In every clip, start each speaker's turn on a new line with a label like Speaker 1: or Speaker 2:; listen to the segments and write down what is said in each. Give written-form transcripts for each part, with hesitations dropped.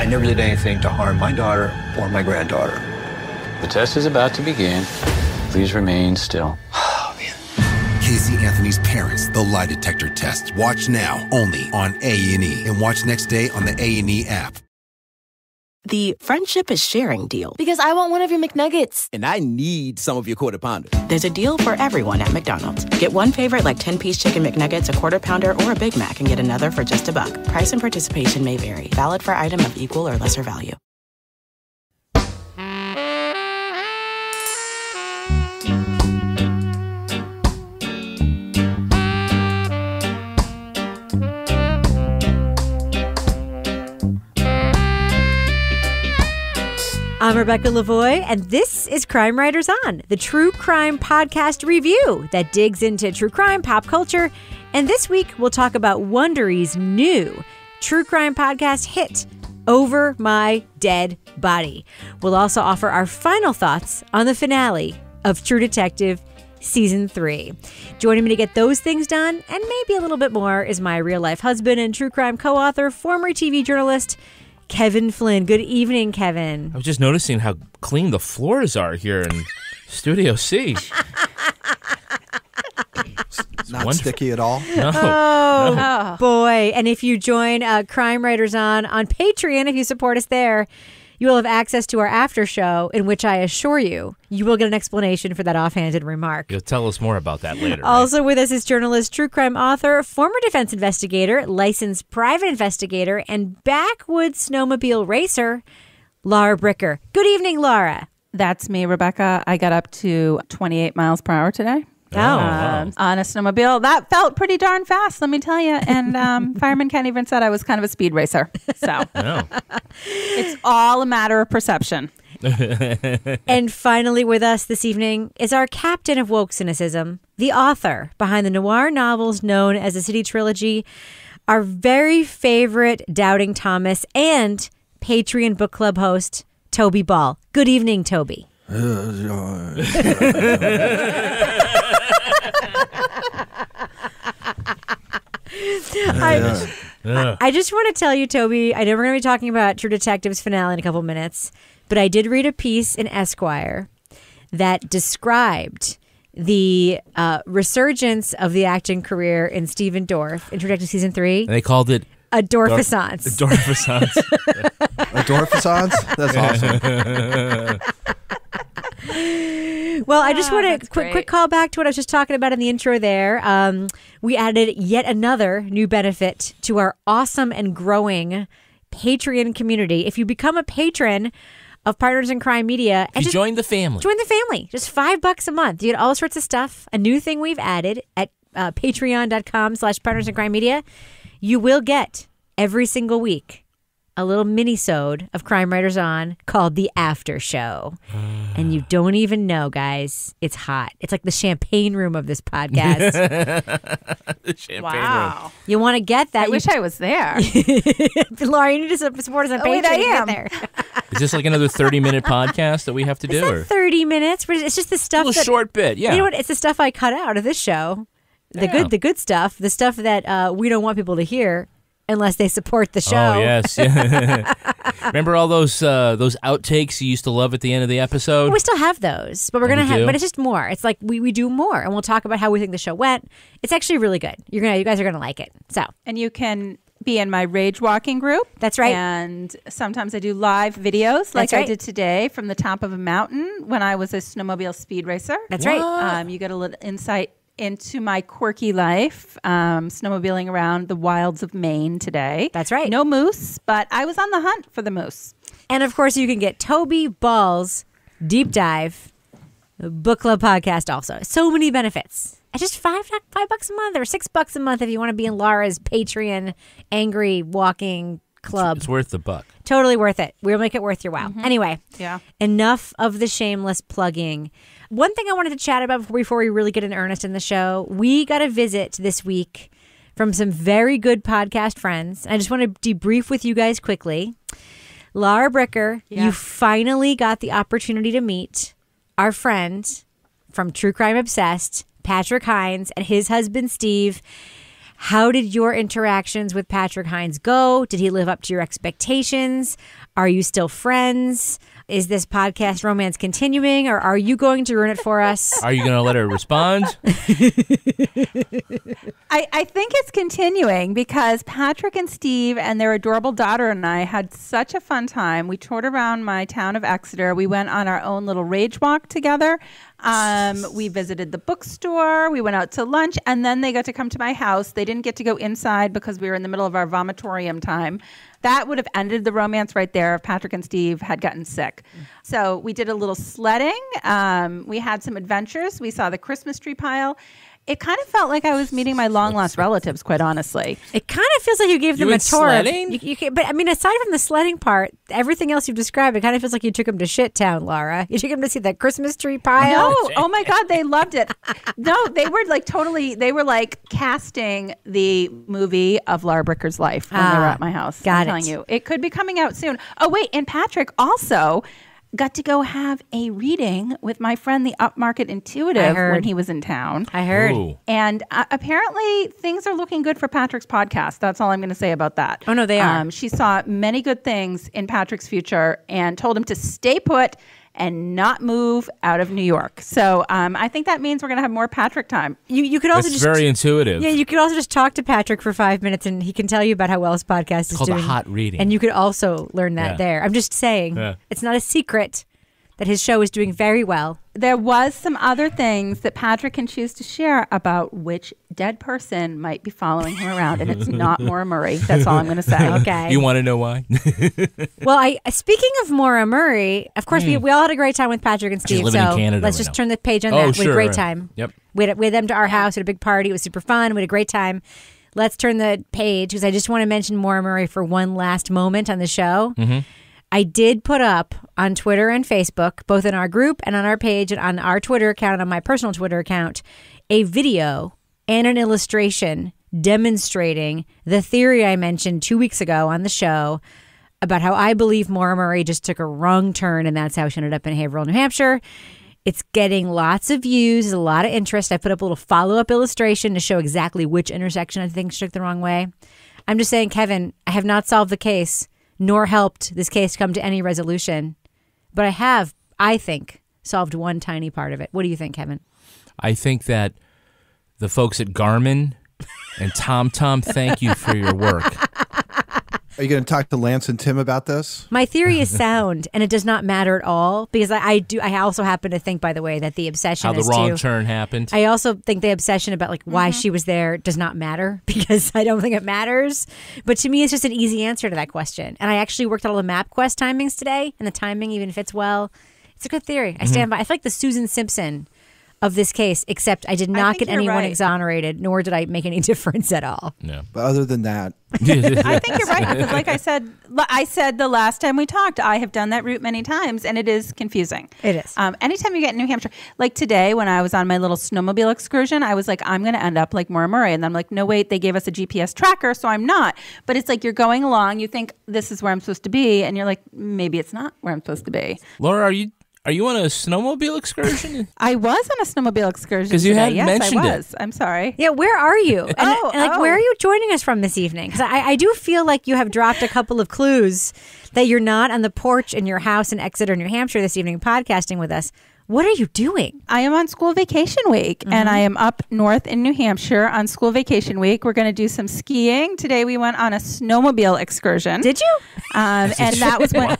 Speaker 1: I never did anything to harm my daughter or my granddaughter.
Speaker 2: The test is about to begin. Please remain still.
Speaker 1: Oh, man.
Speaker 3: Casey Anthony's Parents, the lie detector test. Watch now, only on A&E. And watch next day on the A&E app.
Speaker 4: The friendship is sharing deal. Because I want one of your McNuggets.
Speaker 5: And I need some of your Quarter Pounder.
Speaker 4: There's a deal for everyone at McDonald's. Get one favorite like 10-piece chicken McNuggets, a Quarter Pounder, or a Big Mac, and get another for just $1. Price and participation may vary. Valid for item of equal or lesser value.
Speaker 6: I'm Rebecca Lavoie, and this is Crime Writers On, the true crime podcast review that digs into true crime, pop culture, and this week we'll talk about Wondery's new true crime podcast hit, Over My Dead Body. We'll also offer our final thoughts on the finale of True Detective Season 3. Joining me to get those things done, and maybe a little bit more, is my real-life husband and true crime co-author, former TV journalist, Kevin Flynn. Good evening, Kevin.
Speaker 7: I was just noticing how clean the floors are here in Studio C.
Speaker 8: Not
Speaker 7: wonderful.
Speaker 8: sticky at all.
Speaker 7: No.
Speaker 6: Oh, boy. And if you join Crime Writers on Patreon, if you support us there, you will have access to our after show, in which I assure you, you will get an explanation for that offhanded remark.
Speaker 7: You'll tell us more about that later.
Speaker 6: Also with us is journalist, true crime author, former defense investigator, licensed private investigator, and backwoods snowmobile racer, Laura Bricker. Good evening, Laura.
Speaker 9: That's me, Rebecca. I got up to 28 miles per hour today.
Speaker 7: Wow.
Speaker 9: On a snowmobile. That felt pretty darn fast, let me tell you. And Fireman Ken even said I was kind of a speed racer. So it's all a matter of perception.
Speaker 6: And finally with us this evening is our captain of woke cynicism, the author behind the noir novels known as the City Trilogy, our very favorite Doubting Thomas, and Patreon book club host, Toby Ball. Good evening, Toby. I just want to tell you, Toby, I know we're going to be talking about True Detective's finale in a couple minutes, but I did read a piece in Esquire that described the resurgence of the acting career in Stephen Dorff in True Detective Season 3.
Speaker 7: And they called it
Speaker 6: a Dorfissance.
Speaker 7: A Dorfissance.
Speaker 8: A Dorfissance? That's awesome.
Speaker 6: Well, I just want to quick call back to what I was just talking about in the intro there. We added yet another new benefit to our awesome and growing Patreon community. If you become a patron of Partners in Crime Media,
Speaker 7: and you join the family.
Speaker 6: Join the family. Just $5 a month. You get all sorts of stuff. A new thing we've added at patreon.com/Partners in Crime Media. You will get every single week a little mini-sode of Crime Writers On called The After Show. And you don't even know, guys. It's hot. It's like the champagne room of this podcast.
Speaker 7: The champagne room.
Speaker 6: You want to get that.
Speaker 9: I wish I was there.
Speaker 6: Laura, you need to support us on Patreon.
Speaker 9: Wait, I am.
Speaker 6: There.
Speaker 7: Is this like another 30-minute podcast that we have to do?
Speaker 6: It's not 30 minutes. But it's just the stuff.
Speaker 7: A little short bit, yeah.
Speaker 6: You know what? It's the stuff I cut out of this show. The good stuff. The stuff that we don't want people to hear unless they support the show.
Speaker 7: Oh, yes. Remember all those outtakes you used to love at the end of the episode?
Speaker 6: Well, we still have those, but we're going to have, but it's just more. It's like we do more, and we'll talk about how we think the show went. It's actually really good. You guys are going to like it. So,
Speaker 9: and you can be in my rage walking group.
Speaker 6: That's right.
Speaker 9: And sometimes I do live videos like I did today from the top of a mountain when I was a snowmobile speed racer.
Speaker 6: That's right.
Speaker 9: You get a little insight into my quirky life, snowmobiling around the wilds of Maine today.
Speaker 6: That's right.
Speaker 9: No moose, but I was on the hunt for the moose.
Speaker 6: And of course, you can get Toby Ball's Deep Dive book club podcast also. So many benefits. At just $5 a month or $6 a month if you want to be in Laura's Patreon angry walking club.
Speaker 7: It's worth the buck.
Speaker 6: Totally worth it. We'll make it worth your while.
Speaker 9: Mm-hmm.
Speaker 6: Anyway, enough of the shameless plugging. One thing I wanted to chat about before we really get in earnest in the show, we got a visit this week from some very good podcast friends. I just want to debrief with you guys quickly. Laura Bricker, you finally got the opportunity to meet our friend from True Crime Obsessed, Patrick Hines, and his husband, Steve. How did your interactions with Patrick Hines go? Did he live up to your expectations? Are you still friends? Is this podcast romance continuing, or are you going to ruin it for us?
Speaker 7: Are you going to let her respond?
Speaker 9: I think it's continuing because Patrick and Steve and their adorable daughter and I had such a fun time. We toured around my town of Exeter. We went on our own little rage walk together. We visited the bookstore. We went out to lunch, and then they got to come to my house. They didn't get to go inside because we were in the middle of our vomitorium time. That would have ended the romance right there if Patrick and Steve had gotten sick. So we did a little sledding. We had some adventures. We saw the Christmas tree pile. It kind of felt like I was meeting my long-lost relatives, quite honestly.
Speaker 6: It kind of feels like you gave them a
Speaker 7: went
Speaker 6: tour.
Speaker 7: sledding?
Speaker 6: But I mean, aside from the sledding part, everything else you've described, it kind of feels like you took them to Shit Town, Laura. You took them to see that Christmas tree pile.
Speaker 9: No, oh my God, they loved it. No, they were like they were like casting the movie of Laura Bricker's life when they were at my house. I'm telling you, it could be coming out soon. Oh wait, and Patrick also got to go have a reading with my friend, the Upmarket Intuitive, when he was in town.
Speaker 6: I heard.
Speaker 7: Ooh.
Speaker 9: And apparently things are looking good for Patrick's podcast. That's all I'm going to say about that.
Speaker 6: Oh, no, they are.
Speaker 9: She saw many good things in Patrick's future and told him to stay put and not move out of New York. So I think that means we're going to have more Patrick time.
Speaker 6: You could also
Speaker 7: It's
Speaker 6: just
Speaker 7: very intuitive.
Speaker 6: Yeah, you could also just talk to Patrick for 5 minutes and he can tell you about how well his podcast is
Speaker 7: called
Speaker 6: doing.
Speaker 7: a hot reading.
Speaker 6: And you could also learn that
Speaker 7: Yeah.
Speaker 6: there. I'm just saying, it's not a secret that his show is doing very well.
Speaker 9: There was some other things that Patrick can choose to share about which dead person might be following him around, and it's not Maura Murray. That's all I'm going to say.
Speaker 6: Okay.
Speaker 7: You want to know why?
Speaker 6: Well, speaking of Maura Murray, of course, we all had a great time with Patrick and
Speaker 7: She's
Speaker 6: Steve.
Speaker 7: living in
Speaker 6: So
Speaker 7: Canada
Speaker 6: let's
Speaker 7: right
Speaker 6: just
Speaker 7: now.
Speaker 6: turn the page on
Speaker 7: Oh,
Speaker 6: that. We had
Speaker 7: sure.
Speaker 6: a great time.
Speaker 7: Yep.
Speaker 6: We had them to our house. We had a big party. It was super fun. We had a great time. Let's turn the page because I just want to mention Maura Murray for one last moment on the show.
Speaker 7: Mm-hmm.
Speaker 6: I did put up on Twitter and Facebook, both in our group and on our page and on our Twitter account and on my personal Twitter account, a video and an illustration demonstrating the theory I mentioned 2 weeks ago on the show about how I believe Maura Murray just took a wrong turn and that's how she ended up in Haverhill, New Hampshire. It's getting lots of views, a lot of interest. I put up a little follow-up illustration to show exactly which intersection I think she took the wrong way. I'm just saying, Kevin, I have not solved the case nor helped this case come to any resolution. But I have, I think, solved one tiny part of it. What do you think, Kevin?
Speaker 7: I think that the folks at Garmin and TomTom, thank you for your work.
Speaker 8: Are you going to talk to Lance and Tim about this?
Speaker 6: My theory is sound, and it does not matter at all because I also happen to think, by the way, that the obsession
Speaker 7: How the
Speaker 6: is
Speaker 7: wrong turn happened.
Speaker 6: I also think the obsession about like why she was there does not matter because I don't think it matters. But to me, it's just an easy answer to that question. And I actually worked out all the MapQuest timings today, and the timing even fits well. It's a good theory. I stand by. I feel like the Susan Simpson of this case, except I did not get anyone exonerated, nor did I make any difference at all.
Speaker 7: No.
Speaker 8: But other than that,
Speaker 9: I think you're right because, like I said the last time we talked, I have done that route many times, and it is confusing.
Speaker 6: It is.
Speaker 9: Anytime you get in New Hampshire, like today when I was on my little snowmobile excursion, I was like, I'm going to end up like Maura Murray, and then I'm like, no, wait, they gave us a GPS tracker, so I'm not. But it's like you're going along, you think this is where I'm supposed to be, and you're like, maybe it's not where I'm supposed to be.
Speaker 7: Laura, are you on a snowmobile excursion?
Speaker 9: I was on a snowmobile excursion
Speaker 7: 'Cause you
Speaker 9: today.
Speaker 7: hadn't
Speaker 9: Yes,
Speaker 7: mentioned
Speaker 9: I was. I'm sorry.
Speaker 6: Yeah, where are you? And where are you joining us from this evening? Because I do feel like you have dropped a couple of clues that you're not on the porch in your house in Exeter, New Hampshire this evening podcasting with us. What are you doing?
Speaker 9: I am on school vacation week, and I am up north in New Hampshire on school vacation week. We're going to do some skiing. Today we went on a snowmobile excursion.
Speaker 6: Did you?
Speaker 9: And that was when...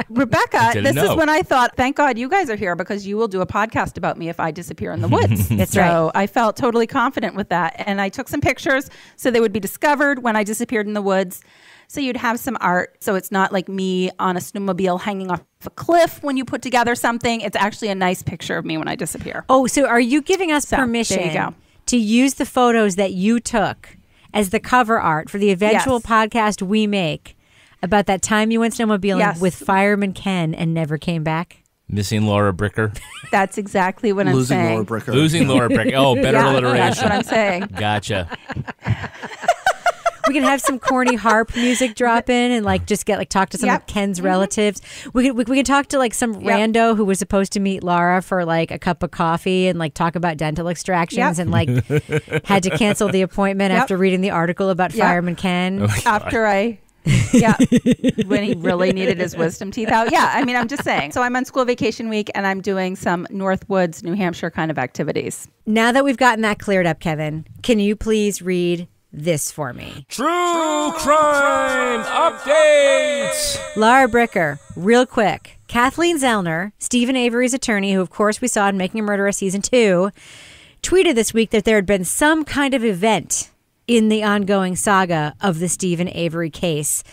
Speaker 9: Rebecca, this is when I thought, thank God you guys are here because you will do a podcast about me if I disappear in the woods.
Speaker 6: That's
Speaker 9: so
Speaker 6: right.
Speaker 9: I felt totally confident with that. And I took some pictures so they would be discovered when I disappeared in the woods. So you'd have some art. So it's not like me on a snowmobile hanging off a cliff when you put together something. It's actually a nice picture of me when I disappear.
Speaker 6: Oh, so are you giving us permission
Speaker 9: there you go.
Speaker 6: to use the photos that you took as the cover art for the eventual podcast we make about that time you went snowmobiling with Fireman Ken and never came back?
Speaker 7: Missing Laura Bricker.
Speaker 9: That's exactly what I'm saying.
Speaker 7: Losing Laura Bricker. Oh, better alliteration.
Speaker 9: That's what I'm saying.
Speaker 7: Gotcha.
Speaker 6: We can have some corny harp music drop in and like just get like talk to some of Ken's relatives. We can talk to like some rando who was supposed to meet Laura for like a cup of coffee and like talk about dental extractions and like had to cancel the appointment after reading the article about Fireman Ken.
Speaker 9: When he really needed his wisdom teeth out. Yeah, I mean, I'm just saying. So I'm on school vacation week and I'm doing some Northwoods, New Hampshire kind of activities.
Speaker 6: Now that we've gotten that cleared up, Kevin, can you please read this for me?
Speaker 7: True crime updates.
Speaker 6: Laura Bricker, real quick. Kathleen Zellner, Steven Avery's attorney, who of course we saw in Making a Murderer season 2, tweeted this week that there had been some kind of event in the ongoing saga of the Steven Avery case.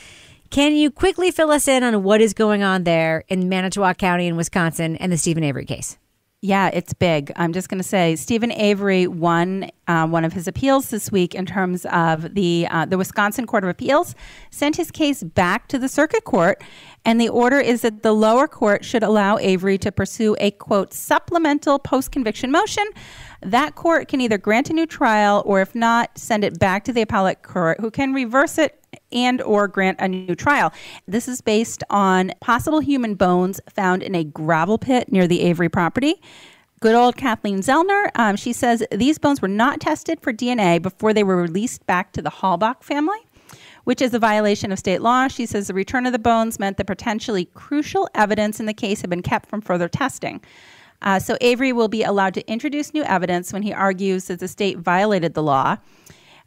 Speaker 6: Can you quickly fill us in on what is going on there in Manitowoc County in Wisconsin and the Steven Avery case?
Speaker 9: Yeah, it's big. I'm just going to say Steven Avery won one of his appeals this week in terms of the Wisconsin Court of Appeals sent his case back to the circuit court. And the order is that the lower court should allow Avery to pursue a, quote, supplemental post-conviction motion. That court can either grant a new trial or, if not, send it back to the appellate court, who can reverse it and or grant a new trial. This is based on possible human bones found in a gravel pit near the Avery property. Good old Kathleen Zellner, she says these bones were not tested for DNA before they were released back to the Halbach family, which is a violation of state law. She says the return of the bones meant that potentially crucial evidence in the case had been kept from further testing. So Avery will be allowed to introduce new evidence when he argues that the state violated the law.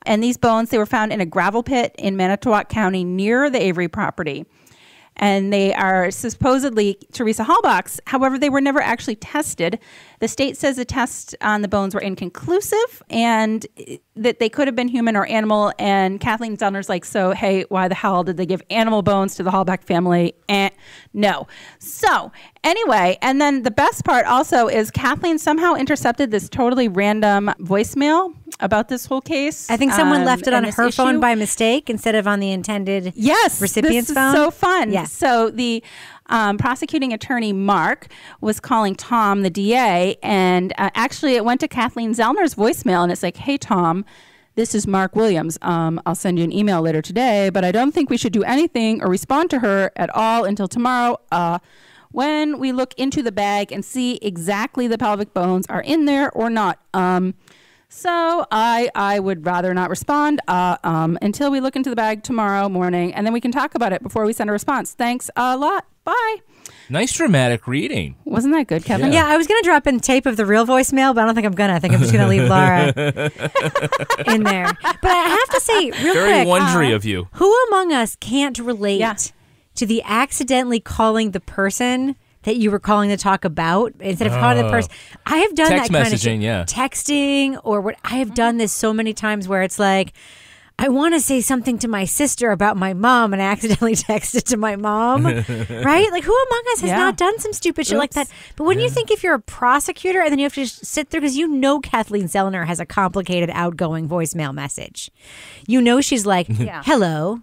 Speaker 9: And these bones, they were found in a gravel pit in Manitowoc County near the Avery property. And they are supposedly Teresa Halbach's. However, they were never actually tested. The state says the tests on the bones were inconclusive and that they could have been human or animal. And Kathleen Zellner's like, so, hey, why the hell did they give animal bones to the Halbach family? No. So anyway, and then the best part also is Kathleen somehow intercepted this totally random voicemail about this whole case.
Speaker 6: I think someone left it on her phone by mistake instead of on the intended recipient's phone.
Speaker 9: This is so fun.
Speaker 6: Yes.
Speaker 9: So the prosecuting attorney, Mark, was calling Tom, the DA, and actually it went to Kathleen Zellner's voicemail, and it's like, hey, Tom, this is Mark Williams. I'll send you an email later today, but I don't think we should do anything or respond to her at all until tomorrow when we look into the bag and see exactly the pelvic bones are in there or not. So I would rather not respond until we look into the bag tomorrow morning, and then we can talk about it before we send a response. Thanks a lot. Bye.
Speaker 7: Nice dramatic reading.
Speaker 9: Wasn't that good, Kevin?
Speaker 6: Yeah, I was going to drop in tape of the real voicemail, but I don't think I'm going to. I think I'm just going to leave Laura in there. But I have to say, real
Speaker 7: Very
Speaker 6: quick.
Speaker 7: Very wondery of you.
Speaker 6: Who among us can't relate to the accidentally calling the person that you were calling to talk about instead of calling the person? I have done
Speaker 7: text
Speaker 6: that kind
Speaker 7: messaging,
Speaker 6: of shit. Texting or what. I have done this so many times where it's like, I want to say something to my sister about my mom, and I accidentally texted to my mom, right? Like, who among us has not done some stupid shit like that? But wouldn't you think if you're a prosecutor and then you have to just sit there, because you know Kathleen Zellner has a complicated outgoing voicemail message. You know she's like, hello,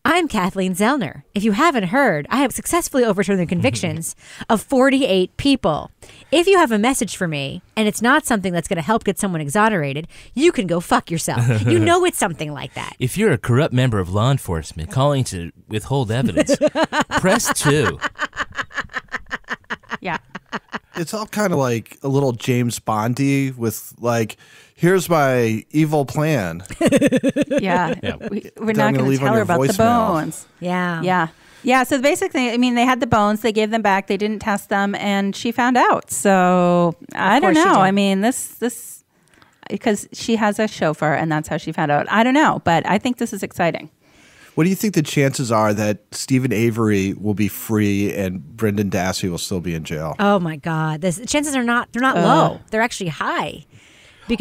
Speaker 6: I'm Kathleen Zellner. If you haven't heard, I have successfully overturned the convictions of 48 people. If you have a message for me, and it's not something that's going to help get someone exonerated, you can go fuck yourself. You know it's something like that.
Speaker 7: If you're a corrupt member of law enforcement calling to withhold evidence, press 2.
Speaker 9: Yeah.
Speaker 8: It's all kind of like a little James Bondy with like, here's my evil plan.
Speaker 9: We're not going to tell her about the bones. Yeah, so basically, I mean, they had the bones, they gave them back, they didn't test them, and she found out. So, I don't know. I mean, this, because she has a chauffeur, and that's how she found out. I don't know, but I think this is exciting.
Speaker 8: What do you think the chances are that Steven Avery will be free and Brendan Dassey will still be in jail?
Speaker 6: Oh, my God. The chances are not low. They're actually high.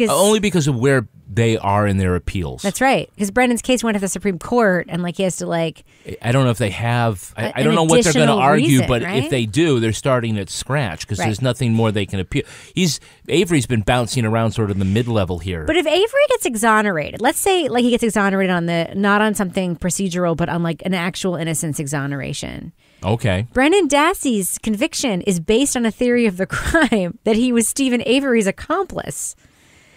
Speaker 7: Only because of where they are in their appeals.
Speaker 6: That's right. Because Brendan's case went to the Supreme Court, and like he has to like.
Speaker 7: I don't know if they have. I don't know what they're going to argue,
Speaker 6: reason,
Speaker 7: but
Speaker 6: right?
Speaker 7: if they do, they're starting at scratch because there's nothing more they can appeal. Avery's been bouncing around sort of in the mid-level here.
Speaker 6: But if Avery gets exonerated, let's say like he gets exonerated on not on something procedural, but on like an actual innocence exoneration.
Speaker 7: Okay.
Speaker 6: Brendan Dassey's conviction is based on a theory of the crime that he was Steven Avery's accomplice.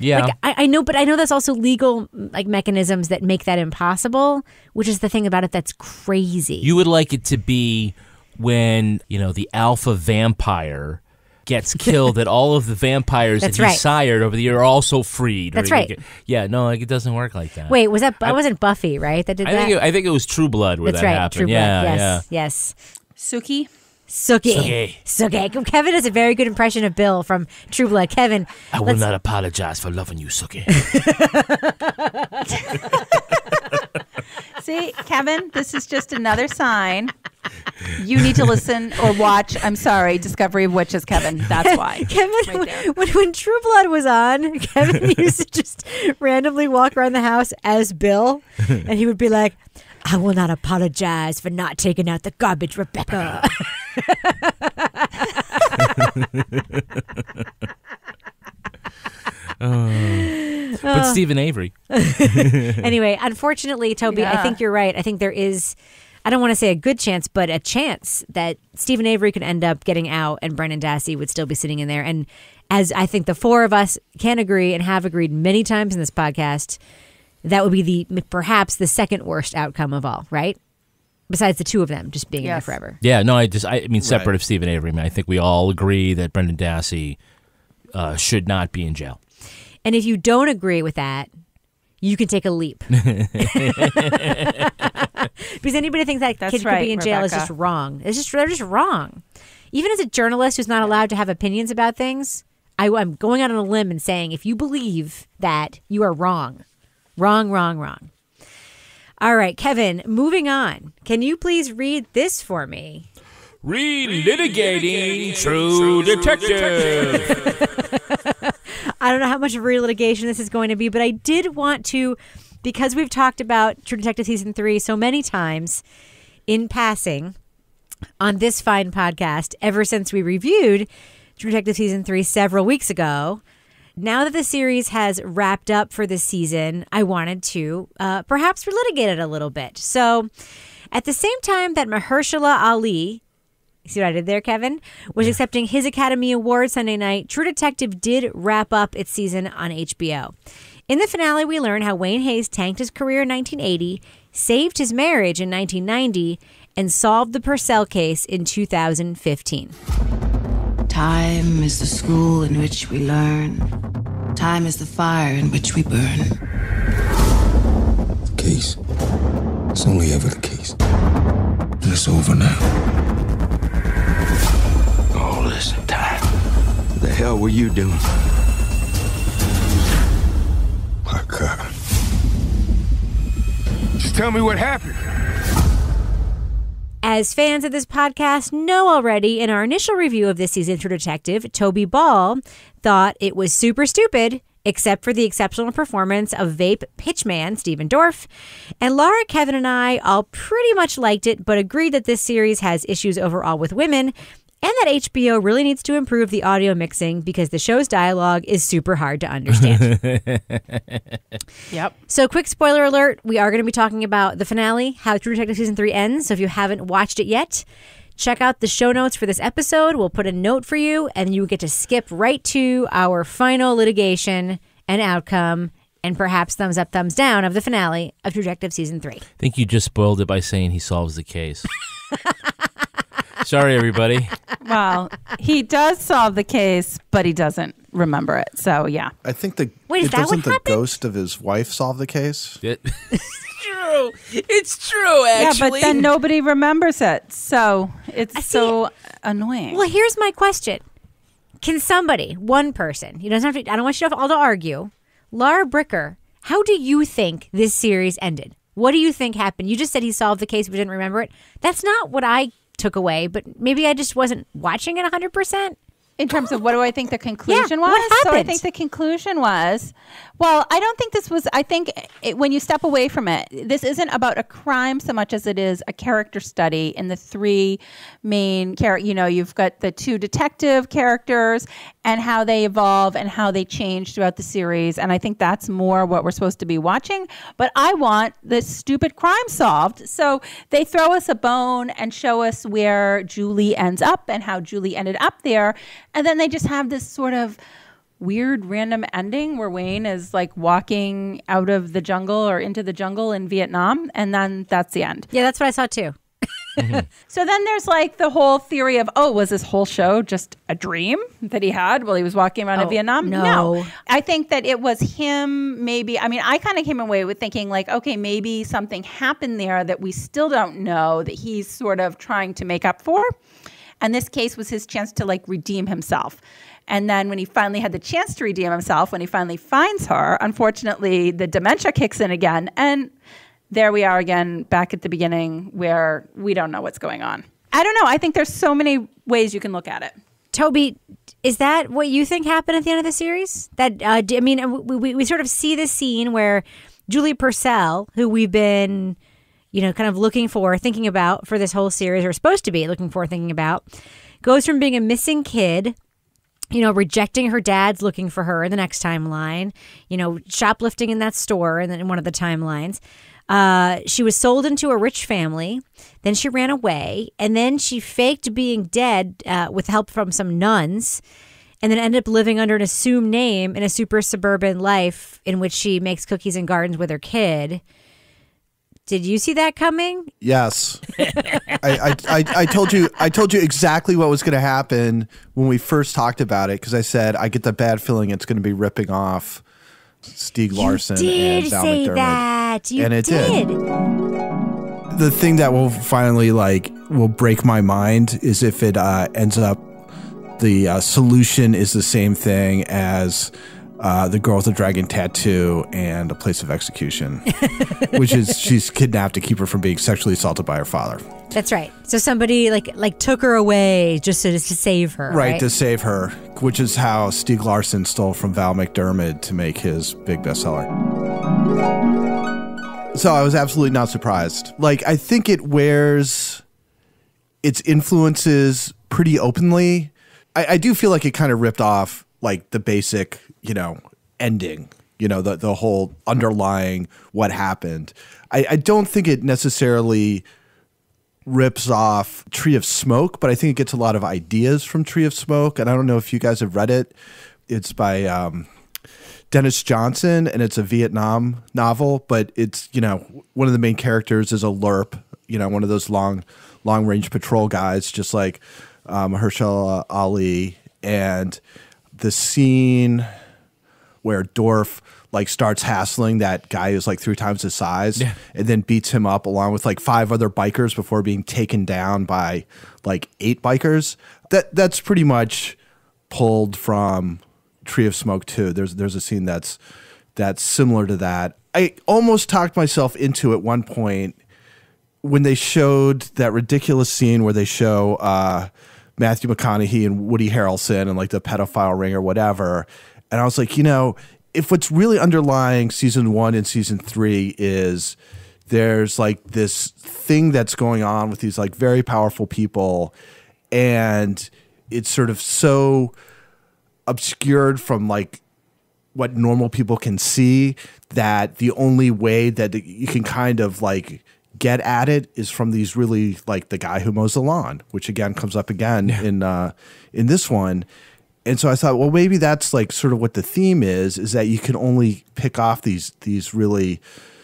Speaker 7: Yeah.
Speaker 6: Like, I know, but I know that's also legal like mechanisms that make that impossible, which is the thing about it that's crazy.
Speaker 7: You would like it to be when, the alpha vampire gets killed, that all of the vampires that he sired over the year are also freed.
Speaker 6: That's right.
Speaker 7: No, it doesn't work like that.
Speaker 6: Wait, it wasn't Buffy, right? That did that?
Speaker 7: I think it was True Blood where
Speaker 6: that's
Speaker 7: that
Speaker 6: right.
Speaker 7: happened.
Speaker 6: True Blood. Yes.
Speaker 9: Suki.
Speaker 6: Kevin does a very good impression of Bill from True Blood. Kevin,
Speaker 7: I will not apologize for loving you, Suki.
Speaker 9: See, Kevin, this is just another sign. You need to listen or watch, Discovery of Witches, Kevin. That's why.
Speaker 6: Kevin,
Speaker 9: right
Speaker 6: when True Blood was on, Kevin used to just randomly walk around the house as Bill, and he would be like, I will not apologize for not taking out the garbage, Rebecca.
Speaker 7: But Steven Avery.
Speaker 6: Anyway, unfortunately, Toby, I think you're right. I think there is, I don't want to say a good chance, but a chance that Steven Avery could end up getting out and Brendan Dassey would still be sitting in there. And as I think the four of us can agree and have agreed many times in this podcast, that would be perhaps the second worst outcome of all, right? Besides the two of them just being in there forever.
Speaker 7: Yeah, no, I mean, separate of Steven Avery, I think we all agree that Brendan Dassey should not be in jail.
Speaker 6: And if you don't agree with that, you can take a leap. Because anybody thinks that kid could be in jail is just wrong. They're just wrong. Even as a journalist who's not allowed to have opinions about things, I'm going out on a limb and saying, if you believe that, you are wrong. Wrong. All right, Kevin, moving on. Can you please read this for me?
Speaker 7: Relitigating True Detective.
Speaker 6: I don't know how much of relitigation this is going to be, but I did want to, because we've talked about True Detective Season 3 so many times in passing on this fine podcast ever since we reviewed True Detective Season 3 several weeks ago. Now that the series has wrapped up for this season, I wanted to perhaps relitigate it a little bit. So at the same time that Mahershala Ali, see what I did there, Kevin, was accepting his Academy Award Sunday night, True Detective did wrap up its season on HBO. In the finale, we learn how Wayne Hayes tanked his career in 1980, saved his marriage in 1990, and solved the Purcell case in 2015.
Speaker 10: Time is the school in which we learn. Time is the fire in which we burn.
Speaker 11: The case. It's only ever the case. And it's over now.
Speaker 1: Oh, listen, time. What the hell were you doing?
Speaker 11: My God. Just tell me what happened.
Speaker 6: As fans of this podcast know already, in our initial review of this season, True Detective, Toby Ball thought it was super stupid, except for the exceptional performance of Vape pitchman Stephen Dorff. And Laura, Kevin, and I all pretty much liked it, but agreed that this series has issues overall with women, and that HBO really needs to improve the audio mixing because the show's dialogue is super hard to understand.
Speaker 9: Yep.
Speaker 6: So quick spoiler alert, we are going to be talking about the finale, how True Detective Season 3 ends. So if you haven't watched it yet, check out the show notes for this episode. We'll put a note for you, and you get to skip right to our final litigation and outcome and perhaps thumbs up, thumbs down of the finale of True Detective Season 3.
Speaker 7: I think you just spoiled it by saying he solves the case. Sorry, everybody.
Speaker 9: Well, he does solve the case, but he doesn't remember it. So, yeah.
Speaker 8: I think
Speaker 6: Wait, is that
Speaker 8: doesn't
Speaker 6: what
Speaker 8: the
Speaker 6: happened?
Speaker 8: ghost of his wife solve the case?
Speaker 7: It's true. It's true, actually.
Speaker 9: Yeah, but then nobody remembers it. So it's so annoying.
Speaker 6: Well, here's my question. Can somebody, one person, you don't have to, I don't want you to all to argue, Laura Bricker, how do you think this series ended? What do you think happened? You just said he solved the case but didn't remember it. That's not what I took away, but maybe I just wasn't watching it 100%.
Speaker 9: In terms of what do I think the conclusion was?
Speaker 6: what
Speaker 9: So I
Speaker 6: happened?
Speaker 9: think the conclusion was, well, I don't think this was, I think when you step away from it, this isn't about a crime so much as it is a character study in the three main characters. You know, you've got the two detective characters and how they evolve and how they change throughout the series. And I think that's more what we're supposed to be watching. But I want this stupid crime solved. So they throw us a bone and show us where Julie ends up and how Julie ended up there. And then they just have this sort of weird random ending where Wayne is like walking out of the jungle or into the jungle in Vietnam, and then that's the end.
Speaker 6: Yeah, that's what I saw too.
Speaker 9: So then there's like the whole theory of, was this whole show just a dream that he had while he was walking around in Vietnam?
Speaker 6: No.
Speaker 9: I think that it was him maybe. I mean, I kind of came away with thinking like, okay, maybe something happened there that we still don't know that he's sort of trying to make up for. And this case was his chance to like redeem himself. And then when he finally had the chance to redeem himself, when he finally finds her, unfortunately, the dementia kicks in again. And there we are again, back at the beginning where we don't know what's going on. I don't know. I think there's so many ways you can look at it.
Speaker 6: Toby, is that what you think happened at the end of the series? That we sort of see this scene where Julie Purcell, who we've been, kind of looking for, thinking about for this whole series, or supposed to be looking for, thinking about, goes from being a missing kid, rejecting her dad's looking for her in the next timeline, shoplifting in that store and then in one of the timelines. She was sold into a rich family. Then she ran away, and then she faked being dead with help from some nuns, and then ended up living under an assumed name in a super suburban life in which she makes cookies and gardens with her kid. Did you see that coming?
Speaker 8: Yes. I told you exactly what was going to happen when we first talked about it, because I said I get the bad feeling it's going to be ripping off Stieg Larsson and Val
Speaker 6: say
Speaker 8: McDermott.
Speaker 6: That. You
Speaker 8: and it
Speaker 6: did.
Speaker 8: The thing that will finally will break my mind is if it ends up the solution is the same thing as The Girl with the Dragon Tattoo and A Place of Execution, which is she's kidnapped to keep her from being sexually assaulted by her father.
Speaker 6: That's right. So somebody like took her away just to save her.
Speaker 8: Right, to save her, which is how Stieg Larsson stole from Val McDermott to make his big bestseller. So I was absolutely not surprised. I think it wears its influences pretty openly. I do feel like it kind of ripped off the basic, ending, the whole underlying what happened. I don't think it necessarily rips off Tree of Smoke, but I think it gets a lot of ideas from Tree of Smoke. And I don't know if you guys have read it. It's by Dennis Johnson, and it's a Vietnam novel, but it's, one of the main characters is a LRP, one of those long range patrol guys, just like Mahershala Ali. And the scene where Dorf starts hassling that guy who's 3 times his size, and then beats him up along with 5 other bikers before being taken down by 8 bikers. That's pretty much pulled from Tree of Smoke too. There's a scene that's similar to that. I almost talked myself into at one point when they showed that ridiculous scene where they show Matthew McConaughey and Woody Harrelson and the pedophile ring or whatever. And I was like, if what's really underlying season 1 and season 3 is there's this thing that's going on with these very powerful people, and it's sort of so obscured from what normal people can see that the only way that you can kind of get at it is from these really the guy who mows the lawn, which again comes up again in this one. And so I thought, well, maybe that's sort of what the theme is that you can only pick off these really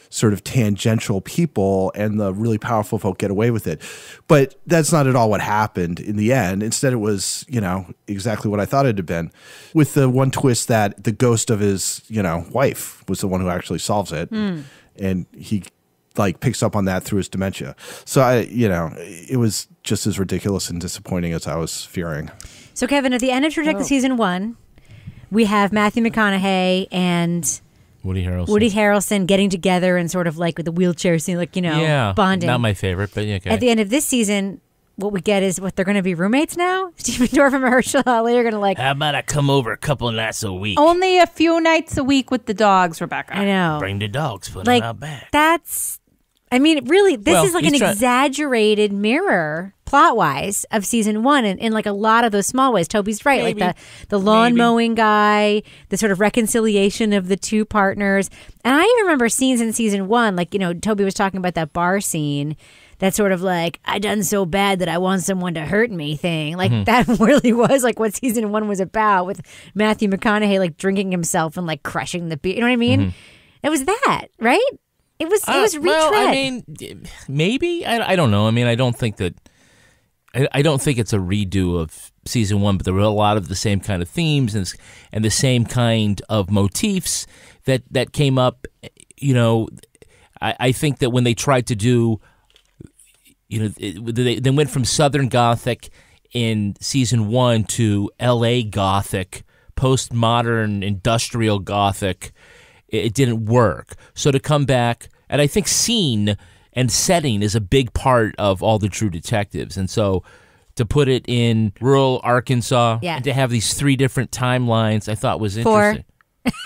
Speaker 8: sort of tangential people, and the really powerful folk get away with it. But that's not at all what happened in the end. Instead, it was, exactly what I thought it had been, with the one twist that the ghost of his, wife was the one who actually solves it. And he picks up on that through his dementia. So it was just as ridiculous and disappointing as I was fearing.
Speaker 6: So, Kevin, at the end of True Detective Season 1, we have Matthew McConaughey and Woody Harrelson getting together and sort of with the wheelchair scene, bonding.
Speaker 7: Not my favorite, but okay.
Speaker 6: At the end of this season, what we get is they're going to be roommates now? Stephen Dorff and Mahershala Ali are going to
Speaker 7: How about I come over a couple nights a week?
Speaker 9: Only a few nights a week with the dogs, Rebecca.
Speaker 6: I know.
Speaker 7: Bring the dogs, put them out back.
Speaker 6: Really, this is an exaggerated mirror, plot-wise, of season 1 in a lot of those small ways. Toby's right.
Speaker 9: Maybe.
Speaker 6: The lawn mowing guy, the sort of reconciliation of the two partners. And I even remember scenes in season 1, Toby was talking about that bar scene, that sort of like, I done so bad that I want someone to hurt me thing. Like that really was like what season 1 was about, with Matthew McConaughey like drinking himself and like crushing the beer. You know what I mean? It was that, right? It was retread.
Speaker 7: Well, I mean, maybe. I don't know. I mean, I don't think that. I don't think it's a redo of season 1, but there were a lot of the same kind of themes and the same kind of motifs that came up. You know, I think that when they tried to do, you know, they went from Southern Gothic in season 1 to L.A. Gothic, postmodern industrial Gothic. It didn't work. So to come back, and I think scene and setting is a big part of all the True Detectives. And so to put it in rural Arkansas and to have these 3 different timelines, I thought was interesting.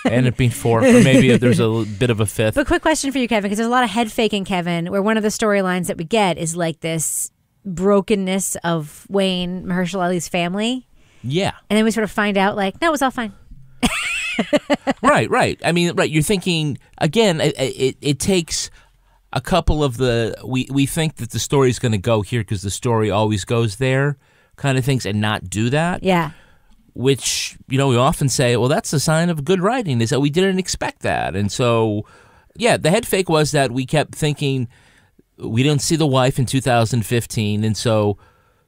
Speaker 7: 4. Ended up being 4, or maybe there's a bit of a 5th.
Speaker 6: But quick question for you, Kevin, because there's a lot of head faking, Kevin, where one of the storylines that we get is like this brokenness of Wayne Mahershala Ali's family.
Speaker 7: Yeah.
Speaker 6: And then we sort of find out like, no, it was all fine.
Speaker 7: Right. I mean, right. You're thinking again. It takes a couple of the we think that the story is going to go here because the story always goes there, kind of things, and not do that.
Speaker 6: Yeah.
Speaker 7: Which we often say, well, that's a sign of good writing, is that we didn't expect that, and so yeah, the head fake was that we kept thinking we didn't see the wife in 2015, and so